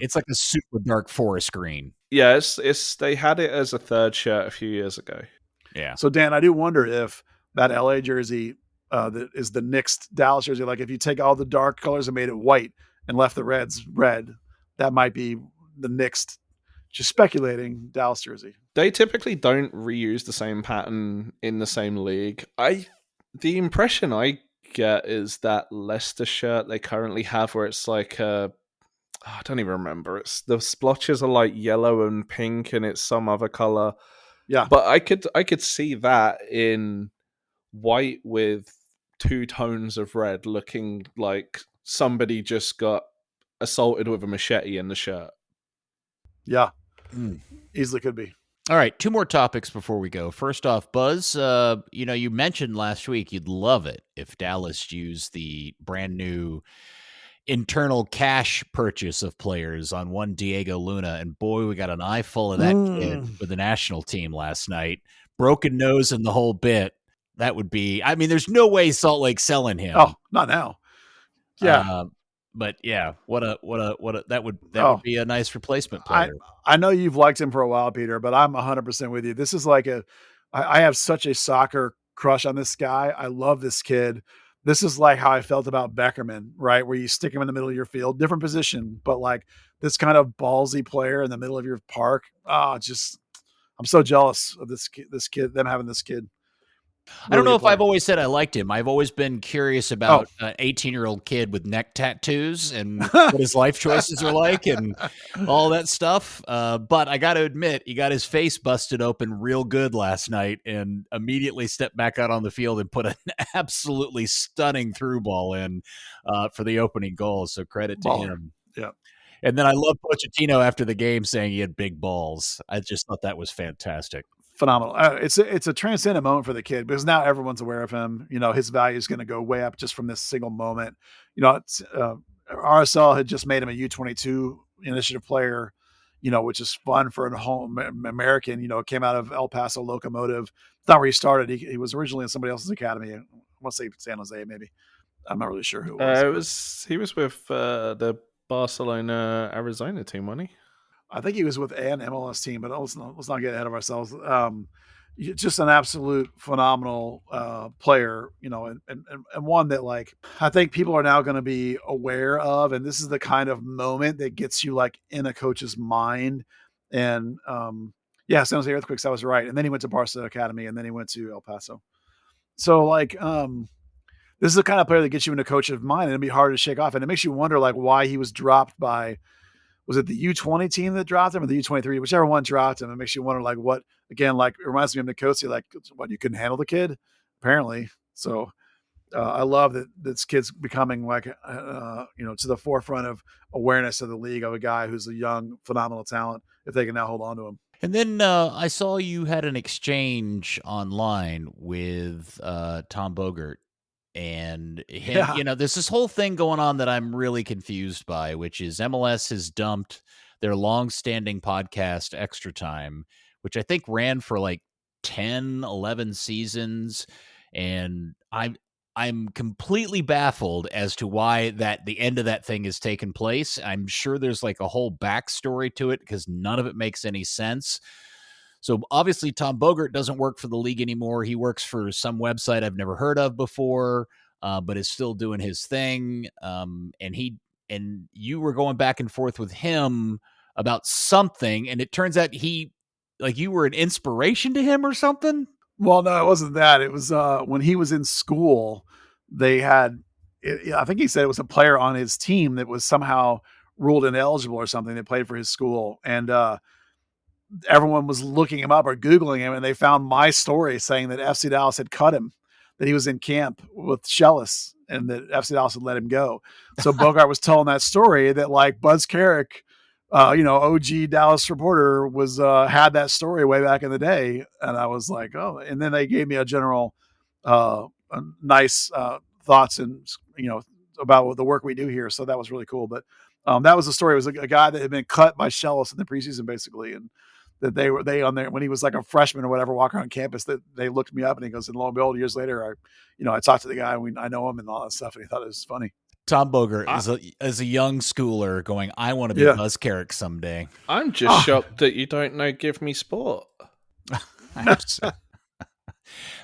Speaker 5: It's like a super dark forest green.
Speaker 6: Yeah, it's they had it as a third shirt a few years ago.
Speaker 5: Yeah.
Speaker 4: So Dan, I do wonder if that LA jersey that is the Knicks Dallas jersey, like if you take all the dark colors and made it white and left the reds red, that might be the Knicks. Just speculating, Dallas jersey.
Speaker 6: They typically don't reuse the same pattern in the same league. The impression I get is that Leicester shirt they currently have, where it's like I don't even remember. It's the splotches are like yellow and pink, and it's some other color.
Speaker 4: Yeah,
Speaker 6: but I could see that in white with 2 tones of red, looking like somebody just got assaulted with a machete in the shirt.
Speaker 4: Yeah, easily could be.
Speaker 5: All right, 2 more topics before we go. First off, Buzz, you mentioned last week you'd love it if Dallas used the brand new internal cash purchase of players on one Diego Luna, and boy, we got an eye full of that kid with the national team last night. Broken nose and the whole bit. That would be, I mean, there's no way Salt Lake's selling him.
Speaker 4: Oh, not now. Yeah.
Speaker 5: But yeah, that would be a nice replacement player.
Speaker 4: I know you've liked him for a while, Peter, but I'm 100% with you. This is like I have such a soccer crush on this guy. I love this kid. This is like how I felt about Beckerman, right? Where you stick him in the middle of your field, different position, but like this kind of ballsy player in the middle of your park. I'm so jealous of this kid, them having this kid.
Speaker 5: I don't know if I've always said I liked him. I've always been curious about an 18-year-old kid with neck tattoos and what his life choices are like and all that stuff. But I got to admit, he got his face busted open real good last night and immediately stepped back out on the field and put an absolutely stunning through ball in for the opening goal. So credit to him.
Speaker 4: Yeah.
Speaker 5: And then I love Pochettino after the game saying he had big balls. I just thought that was fantastic.
Speaker 4: Phenomenal. It's a transcendent moment for the kid because now everyone's aware of him. You know, his value is going to go way up just from this single moment. You know, RSL had just made him a U22 initiative player, you know, which is fun for a home American, you know, came out of El Paso Locomotive. It's not where he started. He was originally in somebody else's academy. I want to say San Jose, maybe. I'm not really sure who it was.
Speaker 6: He was with the Barcelona Arizona team, wasn't he?
Speaker 4: I think he was with an MLS team, but let's not get ahead of ourselves. Just an absolute phenomenal player, you know, and one that like I think people are now going to be aware of, and this is the kind of moment that gets you like in a coach's mind. And San Jose Earthquakes, I was right. And then he went to Barca Academy, and then he went to El Paso. So like this is the kind of player that gets you in a coach's mind, and it'd be hard to shake off. And it makes you wonder like why he was dropped by. Was it the U20 team that dropped him or the U23? Whichever one dropped him. It makes you wonder, like, what, again, like, it reminds me of Nkosi, like, what, you couldn't handle the kid? Apparently. So, I love that this kid's becoming like, to the forefront of awareness of the league, of a guy who's a young, phenomenal talent, if they can now hold on to him.
Speaker 5: And then I saw you had an exchange online with Tom Bogert. And him, there's this whole thing going on that I'm really confused by, which is MLS has dumped their long-standing podcast Extra Time, which I think ran for like 10, 11 seasons. And I'm completely baffled as to why the end of that thing has taken place. I'm sure there's like a whole backstory to it because none of it makes any sense. So obviously Tom Bogert doesn't work for the league anymore. He works for some website I've never heard of before, but is still doing his thing. And you were going back and forth with him about something, and it turns out you were an inspiration to him or something.
Speaker 4: Well, no, it wasn't that. It was when he was in school, they had, I think he said it was a player on his team that was somehow ruled ineligible or something that played for his school. And everyone was looking him up or Googling him, and they found my story saying that FC Dallas had cut him, that he was in camp with Shellis, and that FC Dallas had let him go. So Bogart was telling that story that like Buzz Carrick, OG Dallas reporter, was had that story way back in the day. And I was like, oh, and then they gave me a general nice thoughts and, about the work we do here. So that was really cool. But that was the story. It was a guy that had been cut by Shellis in the preseason, basically. And that they on there when he was like a freshman or whatever, walking on campus, that they looked me up, and he goes, and lo and behold, years later, I talked to the guy, and I know him and all that stuff. And he thought it was funny.
Speaker 5: Tom Bogert is a young schooler going, I want to be Buzz Carrick someday.
Speaker 6: I'm just shocked that you don't know Give Me Sport.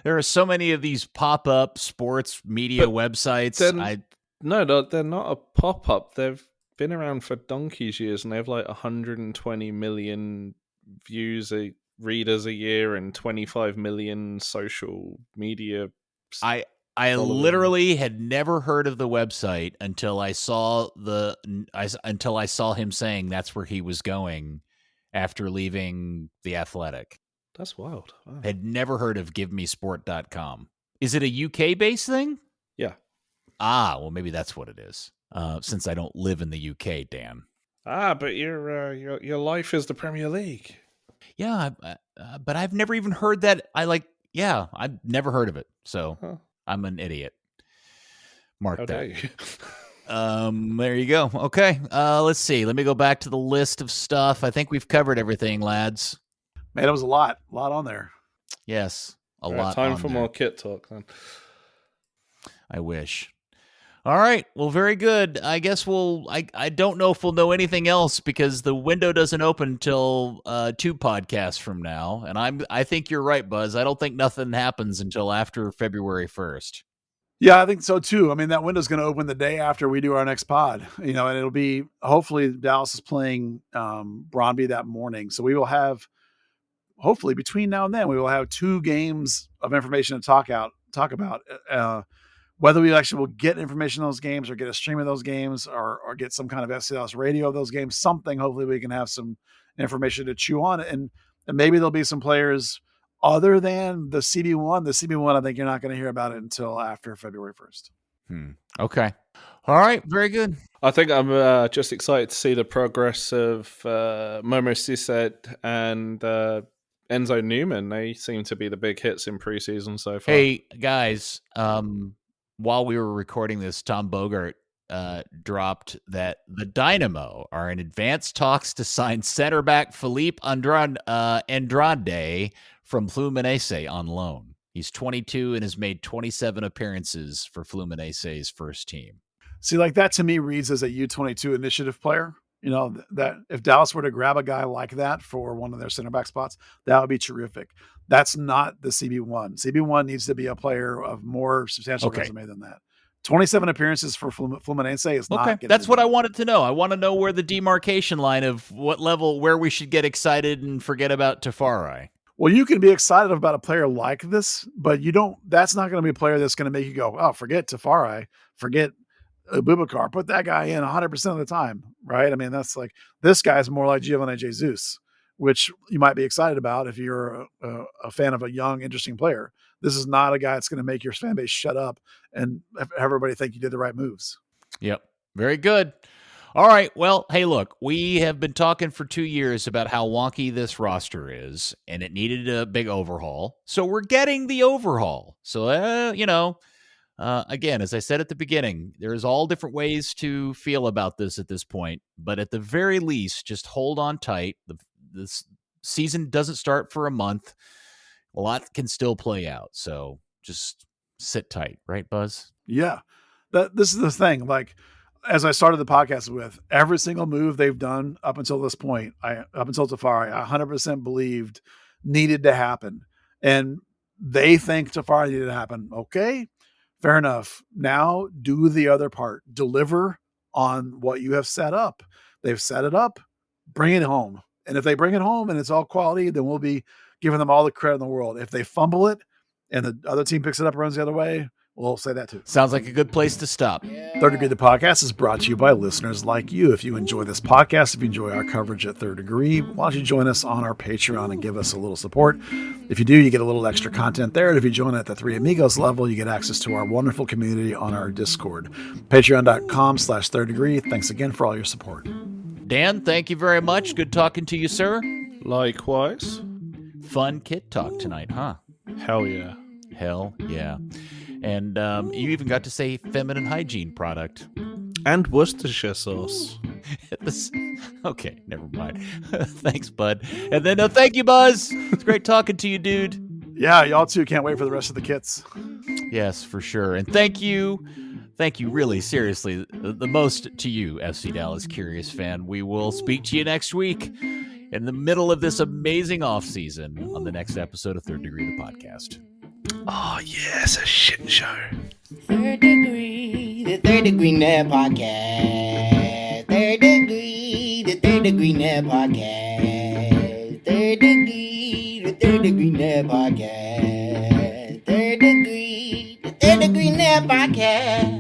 Speaker 5: There are so many of these pop-up sports media websites.
Speaker 6: No, they're not a pop-up. They've been around for donkey's years, and they have like 120 million readers a year and 25 million social media.
Speaker 5: I literally had never heard of the website until I saw him saying that's where he was going after leaving The Athletic.
Speaker 6: That's wild. Wow.
Speaker 5: Had never heard of givemesport.com. Is it a UK based thing?
Speaker 6: Yeah.
Speaker 5: Well, maybe that's what it is. Since I don't live in the UK, Dan.
Speaker 6: But your life is the Premier League.
Speaker 5: Yeah, but I've never even heard that. I've never heard of it. So I'm an idiot. Mark that.
Speaker 6: Dare you?
Speaker 5: There you go. Okay. Let's see. Let me go back to the list of stuff. I think we've covered everything, lads.
Speaker 4: Man, it was a lot on there.
Speaker 5: Yes, a lot.
Speaker 6: Time for more kit talk then.
Speaker 5: I wish. All right. Well, very good. I guess I don't know if we'll know anything else because the window doesn't open until 2 podcasts from now. And I think you're right, Buzz. I don't think nothing happens until after February 1st.
Speaker 4: Yeah, I think so too. I mean, that window's going to open the day after we do our next pod, and it'll be, hopefully Dallas is playing Brøndby that morning. So we will have, hopefully between now and then, we will have 2 games of information to talk about. Whether we actually will get information on those games or get a stream of those games or get some kind of FC Dallas radio of those games, something, hopefully we can have some information to chew on. And maybe there'll be some players other than the CB1. The CB1, I think you're not going to hear about it until after February 1st.
Speaker 5: Okay. All right. Very good.
Speaker 6: I think I'm just excited to see the progress of Momo Sisset and Enzo Newman. They seem to be the big hits in preseason so far.
Speaker 5: Hey, guys, while we were recording this, Tom Bogert dropped that the Dynamo are in advanced talks to sign center back Felipe Andrade from Fluminense on loan. He's 22 and has made 27 appearances for Fluminense's first team.
Speaker 4: See, like that to me reads as a U22 initiative player. That if Dallas were to grab a guy like that for one of their center back spots, that would be terrific. That's not the CB1. CB1 needs to be a player of more substantial resume than that. 27 appearances for Fluminense is not.
Speaker 5: Okay, that's what I wanted to know. I want to know where the demarcation line of what level, where we should get excited and forget about Tafari.
Speaker 4: Well, you can be excited about a player like this, but you don't. That's not going to be a player that's going to make you go, oh, forget Tafari, forget Abubakar. Put that guy in 100% of the time, right? I mean, that's like, this guy's more like Giovanni Jesus, which you might be excited about if you're a fan of a young, interesting player. This is not a guy that's going to make your fan base shut up and have everybody think you did the right moves.
Speaker 5: Yep. Very good. All right. Well, hey, look, we have been talking for 2 years about how wonky this roster is, and it needed a big overhaul. So we're getting the overhaul. So, again, as I said at the beginning, there's all different ways to feel about this at this point. But at the very least, just hold on tight. This season doesn't start for a month. A lot can still play out. So just sit tight. Right, Buzz?
Speaker 4: Yeah. This is the thing. Like, as I started the podcast with, every single move they've done up until this point, up until Tafari, I 100% believed needed to happen. And they think Tafari needed to happen. Okay, fair enough. Now do the other part. Deliver on what you have set up. They've set it up. Bring it home. And if they bring it home and it's all quality, then we'll be giving them all the credit in the world. If they fumble it and the other team picks it up and runs the other way, we'll say that too.
Speaker 5: Sounds like a good place to stop.
Speaker 4: Third Degree, the podcast, is brought to you by listeners like you. If you enjoy this podcast, if you enjoy our coverage at Third Degree, why don't you join us on our Patreon and give us a little support? If you do, you get a little extra content there. And if you join at the Three Amigos level, you get access to our wonderful community on our Discord. Patreon.com/Third Degree. Thanks again for all your support.
Speaker 5: Dan, thank you very much. Good talking to you, sir.
Speaker 6: Likewise.
Speaker 5: Fun kid talk tonight, huh?
Speaker 6: Hell yeah.
Speaker 5: Hell yeah. And you even got to say feminine hygiene product.
Speaker 6: And Worcestershire sauce.
Speaker 5: Okay, never mind. Thanks, bud. And then thank you, Buzz. It's great talking to you, dude.
Speaker 4: Yeah, y'all too. Can't wait for the rest of the kits.
Speaker 5: Yes, for sure. And thank you, really, seriously, the most to you, FC Dallas Curious fan. We will speak to you next week in the middle of this amazing offseason on the next episode of Third Degree, the podcast.
Speaker 6: Oh, yes, a shit show.
Speaker 3: Third Degree, the Third Degree Net Podcast. Third Degree, the Third Degree Net Podcast. Third Degree, the Third Degree Net Podcast. Third Degree, the Third Degree Net Podcast.